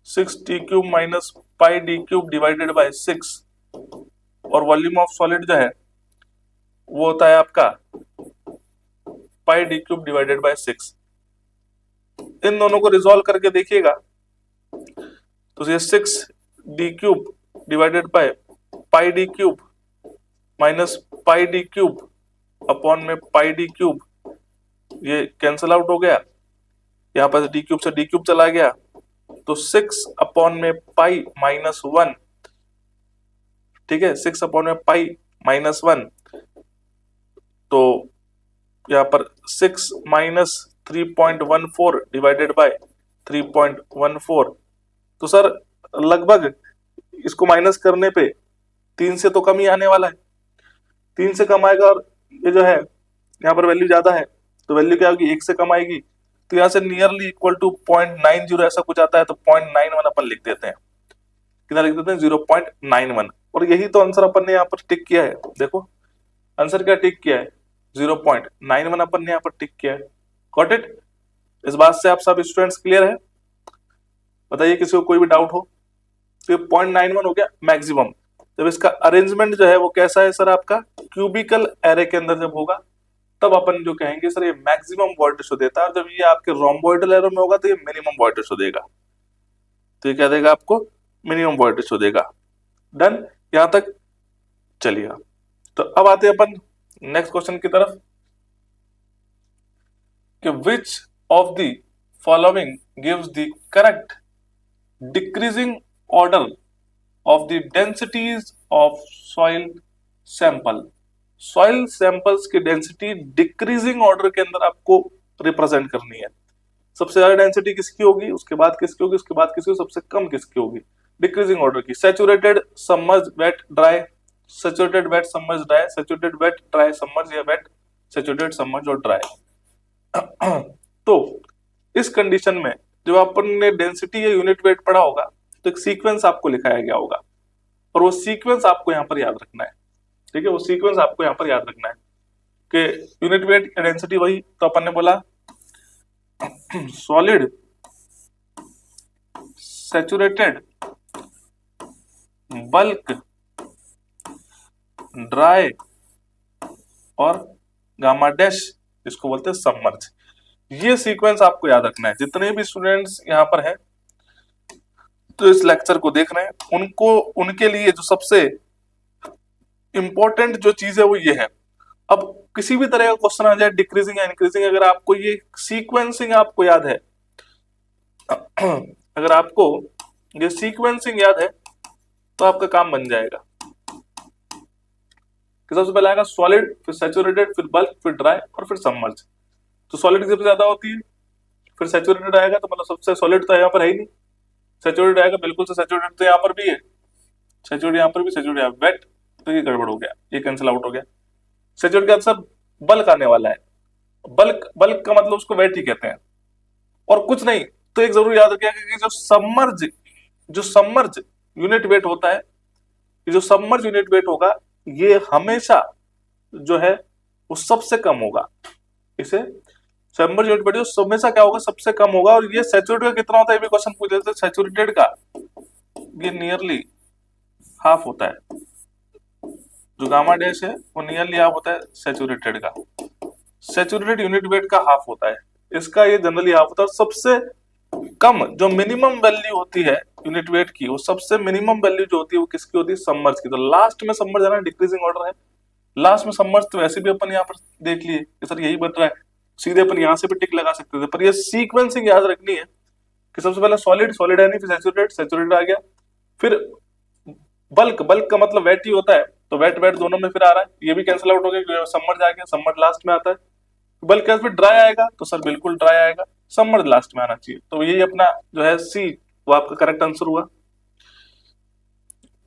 6 D cube minus pi D cube divided by 6, और वॉल्यूम ऑफ सॉलिड जो है वो होता है आपका पाई डी क्यूब डिवाइडेड बाय 6। इन दोनों को रिजॉल्व करके देखिएगा तो ये 6 D cube divided by pi D cube minus pi D cube upon में पाई डी क्यूब, ये कैंसिल आउट हो गया, यहाँ पर डी क्यूब से डी क्यूब चला गया तो 6 अपॉन में पाई माइनस 1, ठीक है, 6 अपॉन में पाई माइनस 1, तो यहाँ पर 6 माइनस 3.14 डिवाइडेड बाय 3.14, तो सर लगभग इसको माइनस करने पे 3 से तो कम ही आने वाला है, 3 से कम आएगा, और ये जो है यहाँ पर वैल्यू ज्यादा है तो वैल्यू क्या होगी, 1 से कम आएगी, तो यहाँ से नियरली इक्वल टू 0.90 ऐसा कुछ आता है तो 0.91 अपन लिख देते हैं। कितना लिख देते हैं, 0.91, और यही तो आंसर अपन ने यहाँ पर टिक किया है। देखो आंसर क्या टिक किया है, 0.91 अपन ने यहाँ पर टिक किया है। गॉट इट, इस बात से आप सब स्टूडेंट्स क्लियर है, बताइए किसी को कोई भी डाउट हो। तो 0.91 हो गया मैक्सिमम। जब इसका अरेंजमेंट जो है वो कैसा है सर, आपका क्यूबिकल एरे के अंदर जब होगा तब अपन जो कहेंगे सर ये मैक्सिमम वॉइड रेशो देता है, और जब ये आपके रोम्बोइडल एरे में होगा तो ये मिनिमम वॉइड रेशो देगा, तो ये क्या देगा आपको, मिनिमम वॉइड रेशो देगा। डन, यहां तक चलिए। तो अब आते हैं अपन नेक्स्ट क्वेश्चन की तरफ कि which of the following gives the correct decreasing order of the densities of soil sample. Soil samples की डेंसिटी डिक्रीजिंग ऑर्डर के अंदर आपको रिप्रेजेंट करनी है। सबसे ज्यादा डेंसिटी किसकी होगी, उसके बाद किसकी होगी, उसके बाद किसकी होगी, सबसे कम किसकी होगी, डिक्रीजिंग ऑर्डर की। Saturated, submerge, wet, dry, saturated, wet, submerge, dry, saturated, wet, dry, submerge, या वेट, सैचुरेटेड, सबमर्ज और ड्राई। तो इस कंडीशन में जब अपन ने डेंसिटी या यूनिट वेट पढ़ा होगा तो एक सीक्वेंस आपको लिखाया गया होगा, और वो सीक्वेंस आपको यहाँ पर याद रखना है। ठीक है, वो सीक्वेंस आपको यहाँ पर याद रखना है कि यूनिट वेट या डेंसिटी वही, तो अपन ने बोला सॉलिड, सैचुरेटेड, बल्क, ड्राई, और गामा डैश जिसको बोलते हैं सबमर्ज। ये सीक्वेंस आपको याद रखना है। जितने भी स्टूडेंट्स यहाँ पर हैं तो इस लेक्चर को देख रहे हैं उनको, उनके लिए जो सबसे इंपॉर्टेंट जो चीज है वो ये है। अब किसी भी तरह का क्वेश्चन आ जाए डिक्रीजिंग या इंक्रीजिंग, अगर आपको ये सीक्वेंसिंग आपको याद है अगर आपको ये सीक्वेंसिंग याद है तो आपका काम बन जाएगा। कि सबसे पहले आएगा सॉलिड, फिर सैचुरेटेड, फिर बल्क, फिर ड्राई और फिर सबमर्ज। तो सॉलिड सबसे ज्यादा होती है, फिर सैचुरेटेड आएगा, तो मतलब सबसे सॉलिड तो यहाँ पर है ही नहीं। सैचुरेटेड आएगा, बिल्कुल से सैचुरेटेड तो यहाँ पर भी है, सैचुरेटेड यहाँ पर भी, सैचुरेटेड वेट, तो ये गड़बड़ हो गया, ये कैंसिल आउट हो गया। सैचुरेटेड का आंसर बल्क आने वाला है। बल्क, बल्क का मतलब उसको वेट ही कहते हैं और कुछ नहीं। तो एक जरूर याद रखिएगा कि जो सबमर्ज यूनिट वेट होता है, जो सबमर्ज यूनिट वेट होगा ये हमेशा जो है वो सबसे कम होगा। इसे सबमर्ज यूनिट वेट जो हमेशा क्या होगा, सबसे कम होगा। और ये सैचुरेटेड का कितना होता है, ये भी क्वेश्चन पूछ लेते हैं। सैचुरेटेड का ये नियरली हाफ होता है, जो गामा डैश है वो नियरली हाफ होता है सैचुरेटेड का। सैचुरेटेड यूनिट वेट का हाफ होता है, इसका ये जनरली हाफ होता है। सबसे कम जो मिनिमम वैल्यू होती है यूनिट वेट की, वो सबसे मिनिमम वैल्यू जो होती है वो किसकी होती है, सबमर्ज की। तो लास्ट में सबमर्ज है ना, डिक्रीजिंग ऑर्डर है, लास्ट में सबमर्ज। तो वैसे भी अपन यहाँ पर देख लिए कि सर यही बन रहा है, सीधे अपन यहाँ से भी टिक लगा सकते थे, पर ये सीक्वेंसिंग याद रखनी है कि सबसे पहले सॉलिड, सॉलिड है नहीं, फिर सैचुरेटेड, सैचुरेटेड आ गया, फिर बल्क, बल्क का मतलब वेट ही होता है, तो वेट वेट दोनों में फिर आ रहा है, ये भी कैंसिल आउट हो गया, सबमर्ज आ गया, सबमर्ज लास्ट में आता है। बल्क फिर ड्राई आएगा, तो सर बिल्कुल ड्राई आएगा, सबमर्ज लास्ट में आना चाहिए। तो यही अपना जो है सी, वो आपका करेक्ट आंसर हुआ।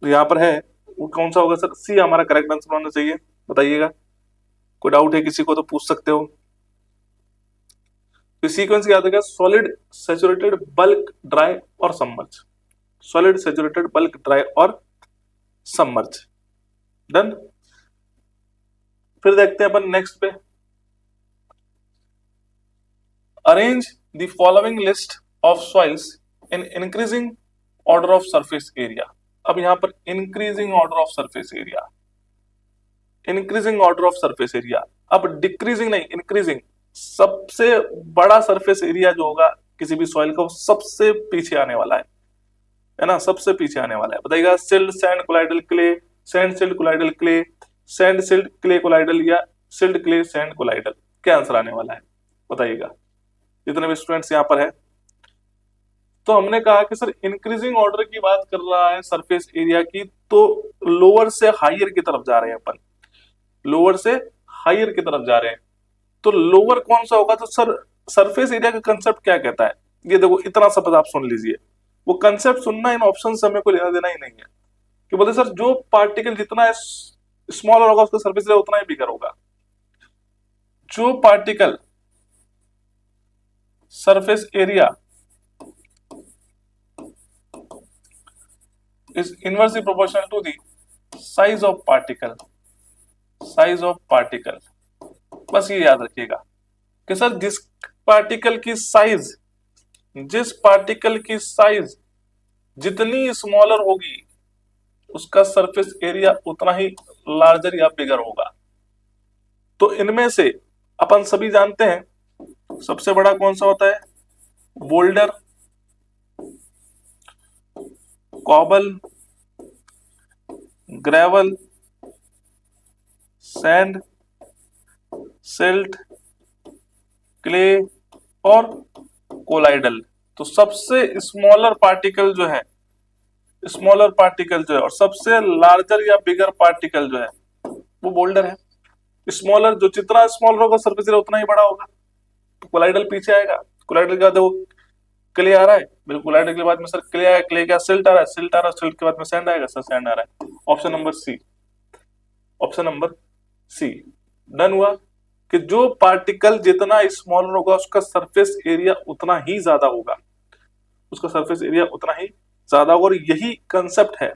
तो यहाँ पर है वो कौन सा होगा सर, सी हमारा करेक्ट आंसर होना चाहिए, बताइएगा। कोई डाउट है किसी को तो पूछ सकते हो। तो सीक्वेंस याद रखिएगा, सॉलिड, सैचुरेटेड, बल्क, ड्राई और submerge. Solid, saturated, bulk, dry और सबमर्ज। डन। फिर देखते हैं अपन नेक्स्ट पे। Arrange the following list of soils in increasing order of surface area. अब यहां पर increasing order of surface area, increasing order of surface area. अब डिक्रीजिंग नहीं, इंक्रीजिंग। सबसे बड़ा सरफेस एरिया जो होगा किसी भी सॉइल का, वो सबसे पीछे आने वाला है ना, सबसे पीछे आने वाला है। बताइएगा, silt, sand, colloidal clay, sand silt colloidal clay, sand silt clay colloidal या सिल्ट क्ले सैंड कोलाइडल, क्या आंसर आने वाला है बताइएगा, जितने भी स्टूडेंट्स यहाँ पर है। तो हमने कहा कि सर इंक्रीजिंग ऑर्डर की बात कर रहा है सरफेस एरिया की, तो लोअर से हायर की तरफ जा रहे हैं अपन, लोअर से हायर की तरफ जा रहे हैं। तो लोअर कौन सा होगा, तो सर सरफेस एरिया का कंसेप्ट क्या कहता है, ये देखो इतना सब आप सुन लीजिए। वो कंसेप्ट सुनना, इन ऑप्शन से हमें कोई लेना देना ही नहीं है। कि बोलते सर जो पार्टिकल जितना स्मॉलर होगा उसका सरफेस एरिया उतना ही बिगर होगा। जो particle surface area is inversely proportional to the size of particle, size of particle। बस ये याद रखिएगा कि सर जिस पार्टिकल की साइज, जिस पार्टिकल की साइज जितनी स्मॉलर होगी उसका सरफेस एरिया उतना ही लार्जर या बिगर होगा। तो इनमें से अपन सभी जानते हैं सबसे बड़ा कौन सा होता है, boulder, cobble, gravel, sand, silt, clay और कोलाइडल। तो सबसे स्मॉलर पार्टिकल जो है, स्मॉलर पार्टिकल जो है, और सबसे लार्जर या बिगर पार्टिकल जो है वो बोल्डर है। स्मॉलर, जो जितना स्मॉलर होगा सरफेस एरिया उतना ही बड़ा होगा। तो कोलाइडल पीछे आएगा। कोलाइडल के बाद देखो क्ले आ रहा है, बिल्कुल कोलाइडल के बाद में सर क्ले आया, क्ले का सिल्ट आ रहा है, सिल्ट आ रहा है, सिल्ट के बाद में सैंड आएगा, सर सैंड आ रहा है। Option number C, option number C done हुआ। कि जो पार्टिकल जितना स्मॉलर होगा उसका सरफेस एरिया उतना ही ज्यादा होगा, उसका सरफेस एरिया उतना ही ज्यादा होगा। और यही कंसेप्ट है,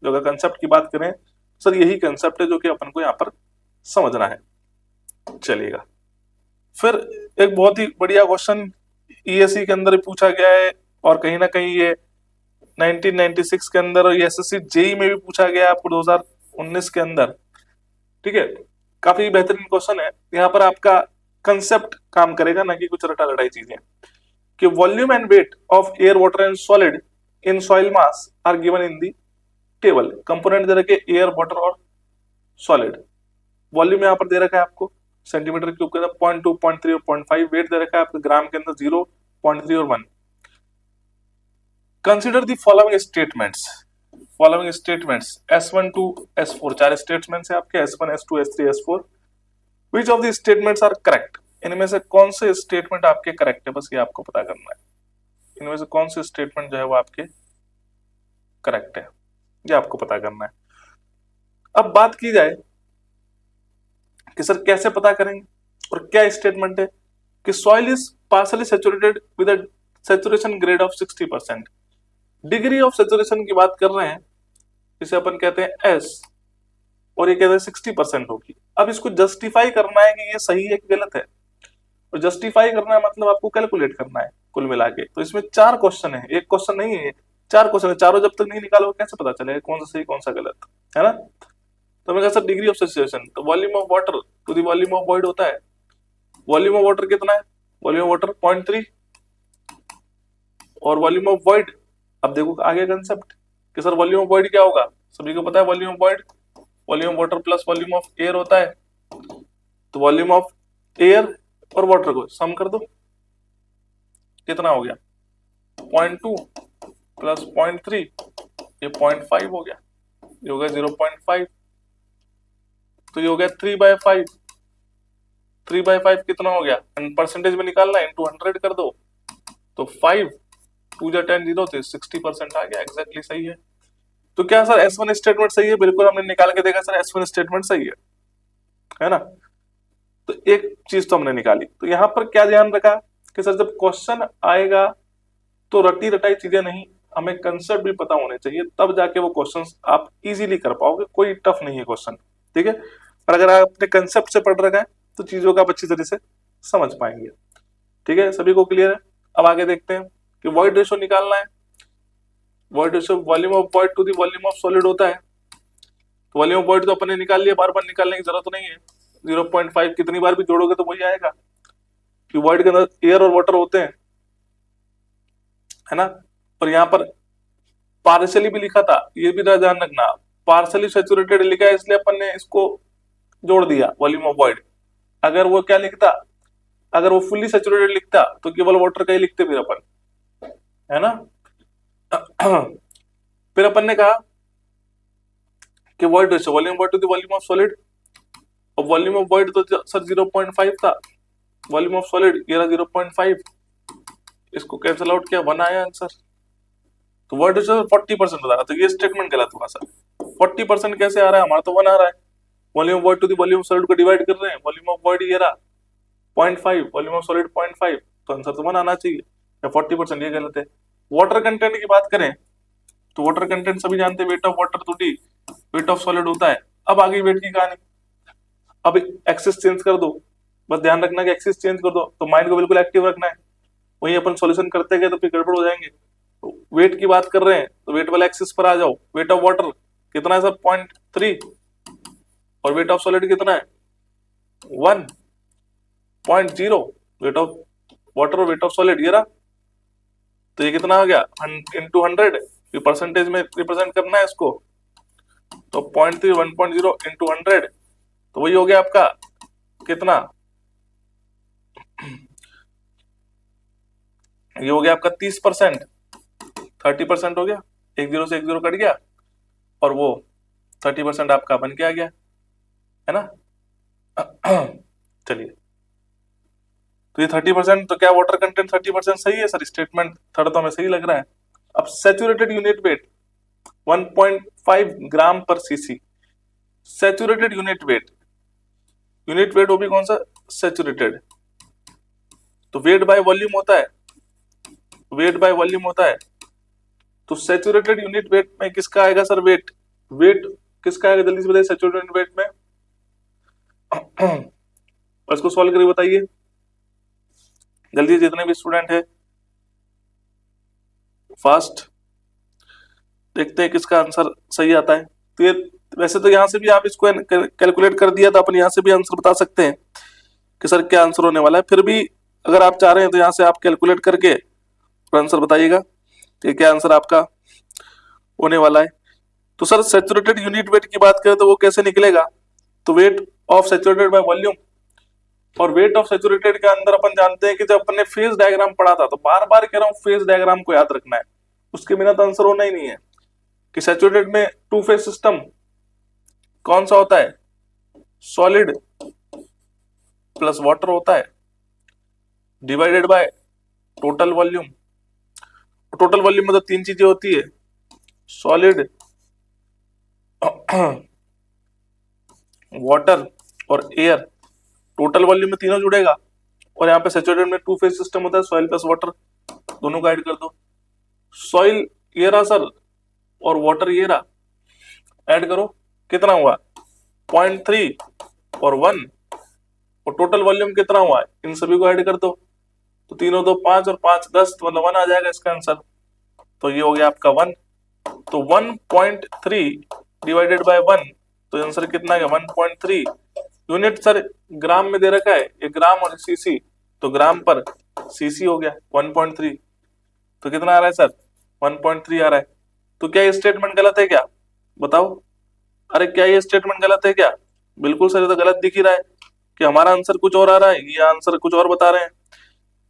जो अगर कंसेप्ट की बात करें सर यही कंसेप्ट है जो कि अपन को यहाँ पर समझना है। चलिएगा, फिर एक बहुत ही बढ़िया क्वेश्चन ईएससी के अंदर पूछा गया है, और कहीं ना कहीं ये 1996 के अंदर, और ये एसएससी जेई में भी पूछा गया है आपको 2019 के अंदर। ठीक है, काफी बेहतरीन क्वेश्चन है। यहाँ पर आपका कंसेप्ट काम करेगा, ना कि कुछ रटा रटाई चीजें, कि volume and weight of air water and solid in soil mass are given in the table. Component दे रखे एयर वाटर और सॉलिड। वॉल्यूम यहाँ पर दे रखा है आपको सेंटीमीटर क्यूब के अंदर 0.2, 0.3 और 0.5। वेट दे रखा है आपको ग्राम के अंदर 0, 0.3 और 1। Consider the following statements. Following statements S1 to S4, 4 statements है आपके, S1, S2, S3, S4। Which of the statements are correct? इनमें से कौन से स्टेटमेंट आपके करेक्ट है, बस ये आपको पता करना है। इनमें से कौन से स्टेटमेंट जो है वो आपके करेक्ट है, ये आपको पता करना है। अब बात की जाए कि सर कैसे पता करेंगे और क्या स्टेटमेंट है, कि soil is partially saturated with a saturation grade of 60%। Degree of saturation की बात कर रहे हैं, इसे अपन कहते हैं S, और ये कहते हैं 60% होगी। अब इसको जस्टिफाई करना है कि ये सही है कि गलत है, और जस्टिफाई करना है मतलब आपको कैलकुलेट करना है कुल मिला के। तो इसमें 4 क्वेश्चन है, एक क्वेश्चन नहीं है, 4 क्वेश्चन है। चारों जब तक नहीं निकालोगे कैसे पता चलेगा कौन सा सही कौन सा गलत, है ना। तो मैं कहा सर डिग्री ऑफ सैचुरेशन, तो volume of water to the volume of void होता है। वॉल्यूम ऑफ वाटर कितना है? वॉल्यूम ऑफ वाटर 0.3, और वॉल्यूम ऑफ वॉइड, अब देखो आगे कंसेप्ट कि सर वॉल्यूम ऑफ वॉइड क्या होगा, सभी को पता है volume of void volume of water plus volume of air होता है। तो वॉल्यूम ऑफ एयर और वाटर को सम कर दो, कितना हो गया 0.2 प्लस 0.3, ये 0.5 हो गया, ये हो गया 0.5, तो ये हो गया 3/5। 3/5 कितना हो गया, परसेंटेज में निकालना है, इंटू 100 कर दो, तो 5 2 जा 10 0 थे, 60% आ गया, एग्जैक्टली सही है। तो क्या सर S1 स्टेटमेंट सही है? बिल्कुल, हमने निकाल के देखा सर S1 स्टेटमेंट सही है ना। तो एक चीज तो हमने निकाली। तो यहाँ पर क्या ध्यान रखा कि सर जब क्वेश्चन आएगा तो रटी रटाई चीजें नहीं, हमें कंसेप्ट भी पता होने चाहिए, तब जाके वो क्वेश्चन आप इजीली कर पाओगे। कोई टफ नहीं है क्वेश्चन, ठीक है। पर अगर आप अपने कंसेप्ट से पढ़ रखा है तो चीजों का आप अच्छी तरह से समझ पाएंगे, ठीक है। सभी को क्लियर है? अब आगे देखते हैं कि वॉइड रेशो निकालना है। Void ratio volume of void to the volume of solid होता है। तो वॉल्यूम ऑफ वॉइड तो अपने निकाल लिया, बार बार निकालने की जरूरत नहीं है। 0.5 कितनी बार भी जोड़ोगे तो वही आएगा, कि वॉइड के अंदर एयर और वाटर होते हैं, है ना। और यहाँ पर पार्शली भी लिखा था, ये भी ध्यान रखना, पार्शली सैचुरेटेड लिखा है इसलिए अपन ने इसको जोड़ दिया वॉल्यूम ऑफ वॉइड। अगर वो क्या लिखता, अगर वो फुल्ली सैचुरेटेड लिखता तो केवल वाटर का ही लिखते फिर अपन, है ना। फिर अपन ने कहा कि void ratio volume void to the volume of solid, और वॉल्यूम ऑफ वॉइड तो सर 0.5 था, वॉल्यूम ऑफ सॉलिड ये रहा 0.5, इसको कैंसिल आउट किया, 1 आया आंसर। तो वॉइड रेशो 40% बता रहा, तो ये स्टेटमेंट गलत हुआ सर। 40% कैसे आ रहा है, हमारा तो 1 आ रहा है। Volume void to the volume solid को डिवाइड कर रहे हैं, वॉल्यूम ऑफ वॉइड ये रहा 0.5, वॉल्यूम ऑफ सॉलिड 0.5, तो आंसर तो 1 आना चाहिए, या 40%, ये गलत है। वाटर कंटेंट की बात करें तो वाटर कंटेंट सभी जानते हैं, weight of water to the weight of solid होता है। अब आगे वेट की कहानी, अब एक्सिस चेंज कर दो, बस ध्यान रखना कि एक्सिस चेंज कर दो, तो माइंड को बिल्कुल एक्टिव रखना है। वहीं अपन सॉल्यूशन करते गए तो फिर गड़बड़ हो जाएंगे। तो वेट की बात कर रहे हैं तो वेट वाला एक्सिस पर आ जाओ। वेट ऑफ वाटर कितना है सर 0.3, और वेट ऑफ सॉलिड कितना है 1.0। वेट ऑफ वाटर और वेट ऑफ सॉलिड ये रहा, तो ये कितना हो गया इंटू 100, परसेंटेज में रिप्रेजेंट करना है इसको, तो 0.3 1.0 इंटू 100, तो वही हो गया आपका कितना, ये हो गया आपका 30%, 30% हो गया, 1 0 से 1 0 कट गया, और वो 30% आपका बन के आ गया, है ना। चलिए, तो ये 30%, तो क्या वाटर कंटेंट 30% सही है सर? स्टेटमेंट थर्ड तो हमें सही लग रहा है। अब सैचुरेटेड यूनिट वेट 1.5 ग्राम पर सीसी, सैचुरेटेड यूनिट वेट वो भी कौन सा, सैचुरेटेड। तो वेट बाय वॉल्यूम होता है, वेट बाय वॉल्यूम होता है। तो सैचुरेटेड यूनिट वेट में किसका आएगा सर, वेट किसका आएगा, जल्दी से बताइए सैचुरेटेड यूनिट वेट में। इसको सॉल्व करके बताइए जल्दी, जितने भी स्टूडेंट है फास्ट, देखते हैं किसका आंसर सही आता है। तो ये वैसे तो यहाँ से भी आप इसको कैलकुलेट कर दिया, तो अपन यहाँ से भी आंसर बता सकते हैं कि सर क्या आंसर होने वाला है। फिर भी अगर आप चाह रहे हैं तो यहाँ से आप कैलकुलेट करके आंसर बताइएगा कि क्या आंसर आपका होने वाला है। तो सर सैचुरेटेड यूनिट वेट की बात करें तो वो कैसे निकलेगा, तो weight of saturated by volume, और वेट ऑफ सैचुरेटेड के अंदर अपन जानते हैं कि जब अपन ने फेज डायग्राम पढ़ा था, तो बार बार कह रहा हूं फेज डायग्राम को याद रखना है, उसके बिना तो आंसर होना ही नहीं है कि सैचुरेटेड में टू फेज सिस्टम कौन सा होता है, सॉलिड प्लस वाटर होता है, divided by total volume. Total volume में तो तीन चीजें होती है, सॉलिड, वाटर और एयर। टोटल वॉल्यूम में तीनों जुड़ेगा, और यहाँ पे सैचुरेटेड में टू फेज सिस्टम होता है, सॉइल प्लस वाटर, दोनों को ऐड कर दो। सॉइल ये रहा सर और वाटर ये रहा, ऐड करो कितना हुआ 0.3 और 1, और टोटल वॉल्यूम कितना हुआ इन सभी को ऐड कर दो, तो तीनों दो 5 और 5 10, तो मतलब 1 आ जाएगा इसका आंसर। तो ये हो गया आपका 1। तो 1.3 डिवाइडेड बाय 1, तो आंसर कितना है 1.3। यूनिट सर ग्राम में दे रखा है, ये ग्राम और सीसी, तो ग्राम पर सीसी हो गया 1.3, तो कितना आ रहा है सर 1.3 आ रहा है। तो क्या ये स्टेटमेंट गलत है क्या, बताओ। अरे क्या ये स्टेटमेंट गलत है क्या, बिल्कुल सर, ये तो गलत दिख ही रहा है कि हमारा आंसर कुछ और आ रहा है, ये आंसर कुछ और बता रहे हैं,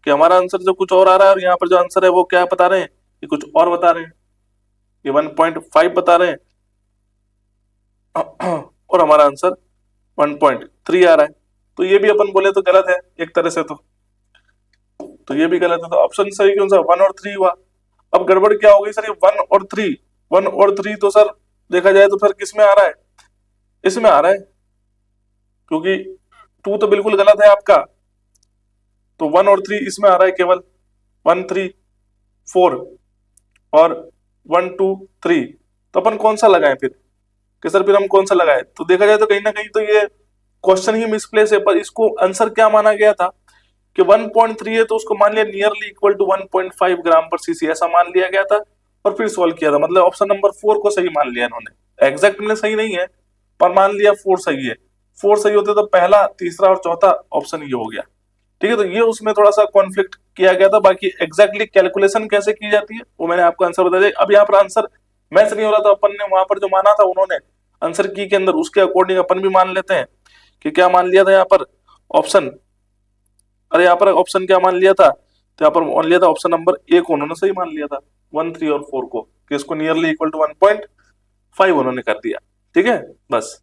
कि हमारा आंसर जो कुछ और आ रहा है और यहाँ पर जो आंसर है वो क्या बता रहे हैं, ये कुछ और बता रहे हैं, ये 1.5 बता रहे हैं और हमारा आंसर 1.3 आ रहा है। तो ये भी अपन बोले तो गलत है एक तरह से, तो ये भी गलत है। तो ऑप्शन सही कौन सा 1 और 3 हुआ। अब गड़बड़ क्या हो गई सर, ये 1 और 3, 1 और 3 तो सर देखा जाए तो फिर किस में आ रहा है, इसमें आ रहा है, क्योंकि 2 तो बिल्कुल गलत है आपका, तो 1 और 3 इसमें आ रहा है केवल, 1 3 4 और 1 2 3। तो अपन कौन सा लगाएं फिर, कि सर फिर हम कौन सा लगाएं। तो देखा जाए तो कहीं ना कहीं तो ये क्वेश्चन ही मिसप्लेस है, पर इसको आंसर क्या माना गया था कि 1.3 है, तो उसको मान लिया नियरली इक्वल टू 1.5 ग्राम पर सीसी, ऐसा मान लिया गया था और फिर सॉल्व किया था। मतलब ऑप्शन नंबर 4 को सही मान लिया इन्होंने, एग्जैक्ट में सही नहीं है पर मान लिया 4 सही है। 4 सही होते तो पहला, तीसरा और चौथा ऑप्शन ये हो गया, ठीक है। तो ये उसमें थोड़ा सा कॉन्फ्लिक्ट किया गया था, बाकी एग्जैक्टली कैलकुलेशन कैसे की जाती है वो मैंने आपको आंसर बता दिया। अब यहाँ पर आंसर मैच नहीं हो रहा था, अपन ने वहां पर जो माना था उन्होंने आंसर की के अंदर, उसके अकॉर्डिंग अपन भी मान लेते हैं कि क्या मान लिया था यहाँ पर ऑप्शन, अरे यहाँ पर ऑप्शन क्या मान लिया था, तो यहाँ पर मान लिया था ऑप्शन नंबर ए को उन्होंने सही मान लिया था, 1 3 और 4 को, कि इसको नियरली इक्वल टू 1.5 उन्होंने कर दिया, ठीक है बस।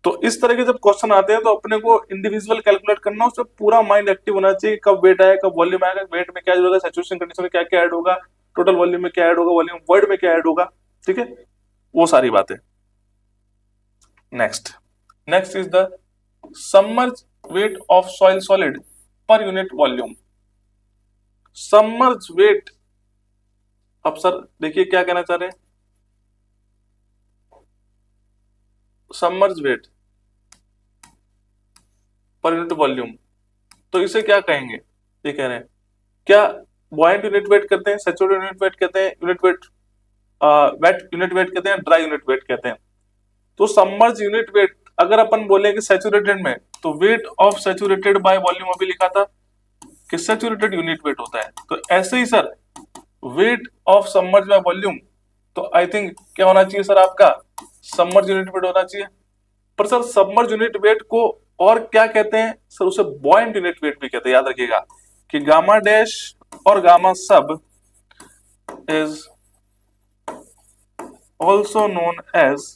तो इस तरह के जब क्वेश्चन आते हैं तो अपने को इंडिविजुअल कैलकुलेट करना, उसमें पूरा माइंड एक्टिव होना चाहिए, कब वेट आएगा, कब वॉल्यूम आएगा, वेट में क्या ऐड होगा, सैचुरेशन कंडीशन में क्या क्या ऐड होगा, टोटल वॉल्यूम में क्या ऐड होगा, वॉल्यूम वर्ड में क्या ऐड होगा, ठीक है, वो सारी बातें। Next is the submerge weight of soil solid per unit volume. Submerge weight, अब सर देखिए क्या कहना चाह रहे हैं, submerge weight per unit volume, तो इसे क्या कहेंगे, ये कह रहे हैं क्या बॉयंट यूनिट वेट कहते हैं, सैचुरेटेड यूनिट वेट कहते हैं, unit weight weight unit weight कहते हैं, ड्राई यूनिट वेट कहते हैं। तो सबमर्ज यूनिट वेट अगर अपन बोलेंगे सैचुरेटेड में, तो weight of saturated by volume अभी लिखा था कि सैचुरेटेड यूनिट वेट होता है, तो ऐसे ही sir weight of submerge by volume, तो आई थिंक क्या होना चाहिए सर आपका सबमर्ज यूनिट वेट होना चाहिए। पर सर सबमर्ज यूनिट वेट को और क्या कहते हैं सर, उसे बॉयंट यूनिट वेट भी कहते हैं, याद रखिएगा कि गामा डैश और gamma sub is also known as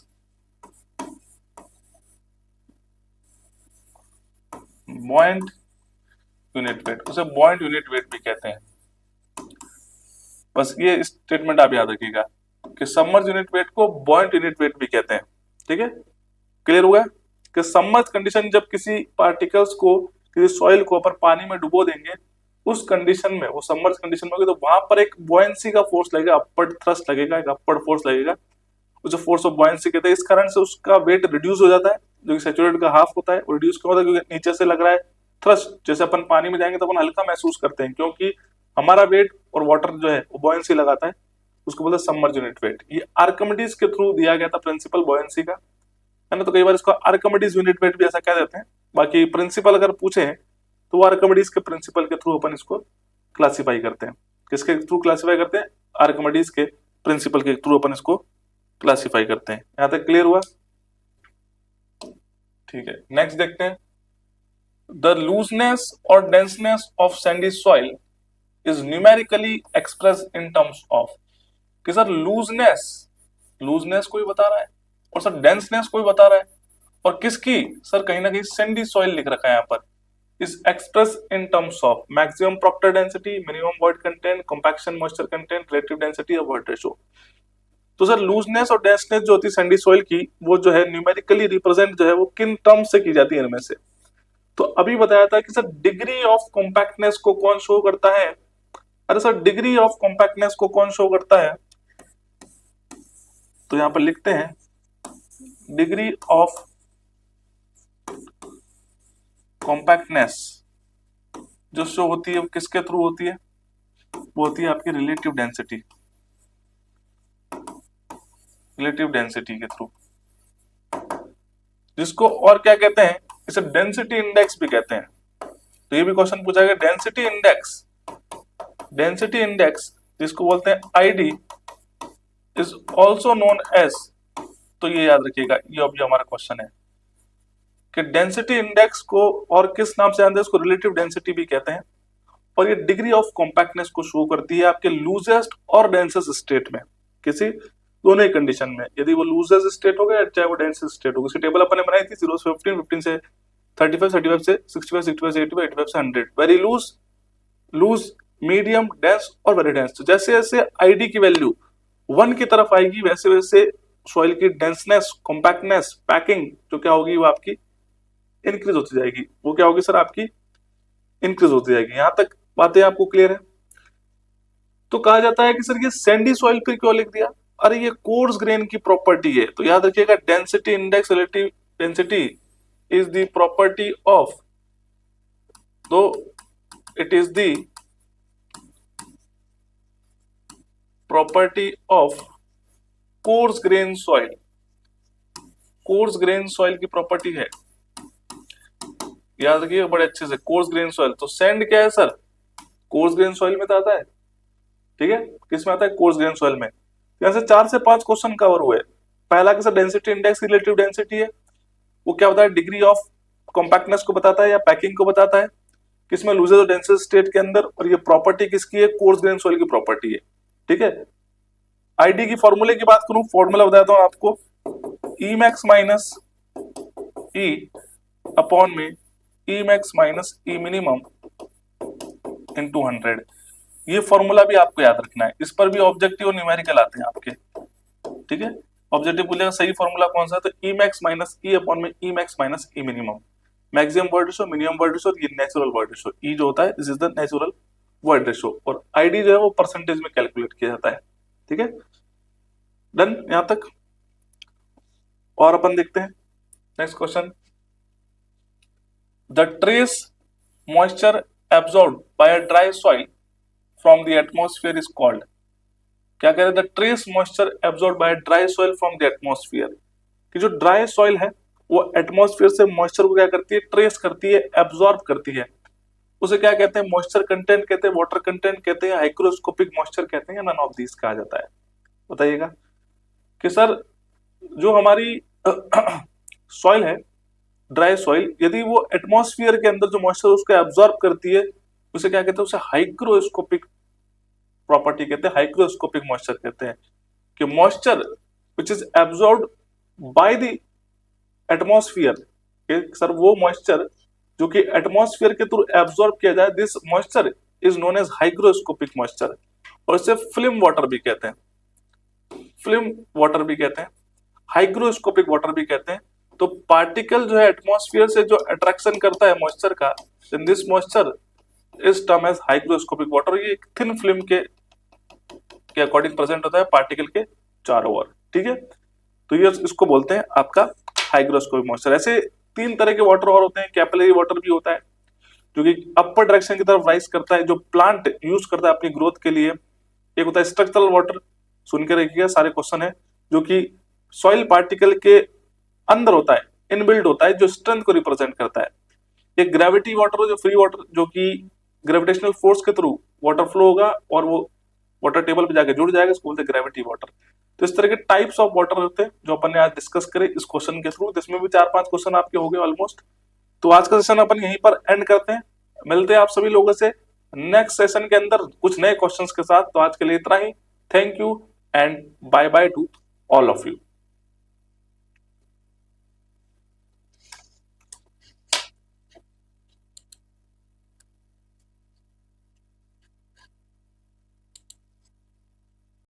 buoyant unit weight, उसे बॉयंट यूनिट वेट भी कहते हैं। बस ये स्टेटमेंट आप याद रखिएगा कि सबमर्ज यूनिट वेट को बॉयंट यूनिट वेट भी कहते हैं, ठीक है, क्लियर हुआ कि सबमर्ज कंडीशन जब किसी पार्टिकल्स को, किसी सॉइल को अपन पानी में डुबो देंगे, उस कंडीशन में, वो सबमर्ज कंडीशन में होगी, तो वहां पर एक बॉयंसी का फोर्स लगेगा, अपवर्ड थ्रस्ट लगेगा, एक अपवर्ड फोर्स लगेगा, उसे फोर्स ऑफ बॉयंसी कहते हैं। इस कारण से उसका वेट रिड्यूस हो जाता है, जो कि सैचुरेटेड का हाफ होता है, वो रिड्यूस क्यों होता है, क्योंकि नीचे से लग रहा है थ्रस्ट। जैसे अपन पानी में जाएंगे तो अपन हल्का महसूस करते हैं, क्योंकि हमारा वेट और वाटर जो है वो बॉयंसी लगाता है, उसको बोलते हैं सबमर्ज यूनिट वेट। ये आर्किमिडीज के थ्रू दिया गया था प्रिंसिपल बॉयंसी का, है ना। तो कई बार इसको आर्किमिडीज यूनिट वेट भी ऐसा कह देते हैं। बाकी प्रिंसिपल अगर पूछे तो वो आर्किमिडीज के प्रिंसिपल के थ्रू अपन इसको क्लासीफाई करते हैं। किसके थ्रू क्लासीफाई करते हैं? आर्किमिडीज के प्रिंसिपल के थ्रू अपन इसको क्लासीफाई करते हैं। यहां तक क्लियर हुआ? ठीक है, नेक्स्ट देखते हैं। द लूजनेस और denseness of sandy soil is numerically express in terms of, कि सर लूजनेस कोई बता रहा है और सर डेंसनेस कोई बता रहा है, और किसकी? सर कहीं ना कहीं सैंडी सॉइल लिख रखा है यहाँ पर। Is express in terms of maximum Proctor density, minimum void content, compaction moisture content, relative density और वॉइड रेशियो। तो सर लूजनेस और डेंसनेस जो होती है सैंडी सॉइल की, वो जो है न्यूमेरिकली रिप्रेजेंट जो है वो किन टर्म से की जाती है इनमें से? तो अभी बताया था कि सर डिग्री ऑफ कॉम्पैक्टनेस को कौन शो करता है? अरे सर डिग्री ऑफ कॉम्पैक्टनेस को कौन शो करता है? तो यहां पर लिखते हैं डिग्री ऑफ कॉम्पैक्टनेस जो शो होती है वो किसके थ्रू होती है? वो होती है आपकी रिलेटिव डेंसिटी, रिलेटिव डेंसिटी के थ्रू, जिसको और क्या कहते हैं? इसे डेंसिटी इंडेक्स भी कहते हैं। तो ये भी क्वेश्चन पूछा गया, डेंसिटी इंडेक्स जिसको बोलते हैं ID is also known as, तो ये याद रखिएगा, ये अभी हमारा क्वेश्चन है कि डेंसिटी इंडेक्स को और किस नाम से जानते हैं? इसको रिलेटिव डेंसिटी भी कहते हैं। और ये डिग्री ऑफ कॉम्पैक्टनेस को शो करती है आपके लूजेस्ट और डेंसेस्ट स्टेट में, किसी दोनों ही कंडीशन में, यदि वो लूजेस्ट स्टेट हो गया चाहे वो डेंसेस्ट स्टेट हो। उसकी टेबल अपन ने बनाई थी 0 से 15, 15 से 35, 35 से 65, 65 से 85, 85 से 100, वेरी लूज, मीडियम, डेंस और वेरी डेंस। तो जैसे जैसे आईडी की वैल्यू 1 की तरफ आएगी वैसे वैसे सॉइल की डेंसनेस, कॉम्पैक्टनेस, पैकिंग जो क्या होगी वो आपकी इंक्रीज होती जाएगी। वो क्या होगी सर? आपकी इंक्रीज होती जाएगी। यहां तक बातें आपको क्लियर है? तो कहा जाता है कि सर ये सैंडी सॉइल फिर क्यों लिख दिया? अरे ये कोर्स ग्रेन की प्रॉपर्टी है। तो याद रखिएगा density index relative density is the property of, तो it is the property of coarse grain soil, coarse grain soil की प्रॉपर्टी है, याद रखिए बड़े अच्छे से। कोर्स ग्रेन सॉइल, तो सैंड क्या है सर? कोर्स ग्रेन सॉइल में तो आता है, ठीक है। किस में आता है? कोर्स ग्रेन सॉइल में। यहां से 4 से 5 क्वेश्चन कवर हुए। पहला कैसा? डेंसिटी इंडेक्स रिलेटिव डेंसिटी है, वो क्या बताता है? डिग्री ऑफ कॉम्पैक्टनेस को बताता है या पैकिंग को बताता है, किसमें लूजेस्ट और डेंसेस्ट स्टेट के अंदर। और ये प्रॉपर्टी किसकी है? कोर्स ग्रेन सॉइल की प्रॉपर्टी है, ठीक है। आईडी की फॉर्मूले की बात करूं, फॉर्मूला बताता हूं आपको, ई मैक्स माइनस ई अपॉन में e max minus e minimum into 100। ये फॉर्मूला भी आपको याद रखना है, इस पर भी ऑब्जेक्टिव और न्यूमेरिकल आते हैं आपके, ठीक है। ऑब्जेक्टिव बोलेगा सही फॉर्मूला कौन सा है? तो e max minus e upon में e max minus e minimum, maximum void ratio, minimum void ratio, ये नेचुरल वॉइड रेशियो। ई जो होता है this is the natural void ratio, और आईडी जो है वो परसेंटेज में कैलकुलेट किया जाता है, ठीक है। डन यहां तक? और अपन देखते हैं next question. The trace moisture absorbed bye a dry soil from the atmosphere is called, क्या कह रहे हैं? The trace moisture absorbed by dry soil from the atmosphere, कि जो ड्राई सॉइल है वो एटमॉस्फेयर से मॉइस्चर को क्या करती है? ट्रेस करती है, एब्जॉर्ब करती है। उसे क्या कहते हैं? मॉइस्चर कंटेंट कहते हैं, वाटर कंटेंट कहते हैं, हाइग्रोस्कोपिक मॉइस्चर कहते हैं, या नन ऑफ दीज कहा जाता है? बताइएगा कि सर जो हमारी सॉइल है, ड्राई सॉइल, यदि वो एटमॉस्फेयर के अंदर जो मॉइस्चर उसको एब्जॉर्ब करती है उसे क्या कहते हैं? उसे हाइग्रोस्कोपिक प्रॉपर्टी कहते हैं, हाइग्रोस्कोपिक मॉइस्चर कहते हैं। कि moisture which is absorbed by the atmosphere, sir वो मॉइस्चर जो कि एटमॉस्फेयर के थ्रू एब्जॉर्ब किया जाए, this moisture is known as hygroscopic moisture, और इसे फिल्म वाटर भी कहते हैं, फिल्म वाटर भी कहते हैं, हाइग्रोस्कोपिक वाटर भी कहते हैं। तो पार्टिकल जो है एटमॉस्फेयर से जो अट्रैक्शन करता है मॉइस्चर का, in this moisture is term as hygroscopic water. ये एक थिन फिल्म के अकॉर्डिंग प्रेजेंट होता है पार्टिकल के चारों ओर, ठीक है। तो ये इसको बोलते हैं आपका हाइग्रोस्कोपिक मॉइस्चर। ऐसे 3 तरह के वाटर और होते हैं। कैपिलरी वाटर भी होता है जो कि अपर डायरेक्शन की तरफ राइज करता है, जो प्लांट यूज करता है अपनी ग्रोथ के लिए। एक होता है स्ट्रक्चरल वाटर, सुन के रखिएगा, सारे क्वेश्चन है जो कि सॉइल पार्टिकल के अंदर होता है, इनबिल्ट होता है, जो स्ट्रेंथ को रिप्रेजेंट करता है। एक ग्रेविटी वाटर, जो फ्री वाटर, जो कि ग्रेविटेशनल फोर्स के थ्रू वाटर फ्लो होगा और वो वाटर टेबल पे जाके जुड़ जाएगा, इसको बोलते हैं ग्रेविटी वाटर। तो इस तरह के टाइप्स ऑफ वाटर होते हैं जो अपन ने आज डिस्कस करे इस क्वेश्चन के थ्रू। इसमें भी 4-5 क्वेश्चन आपके हो गए ऑलमोस्ट। तो आज का सेशन अपन यहीं पर एंड करते हैं, मिलते हैं आप सभी लोगों से नेक्स्ट सेशन के अंदर कुछ नए क्वेश्चंस के साथ। तो आज के लिए इतना ही। Thank you and bye bye to all of you.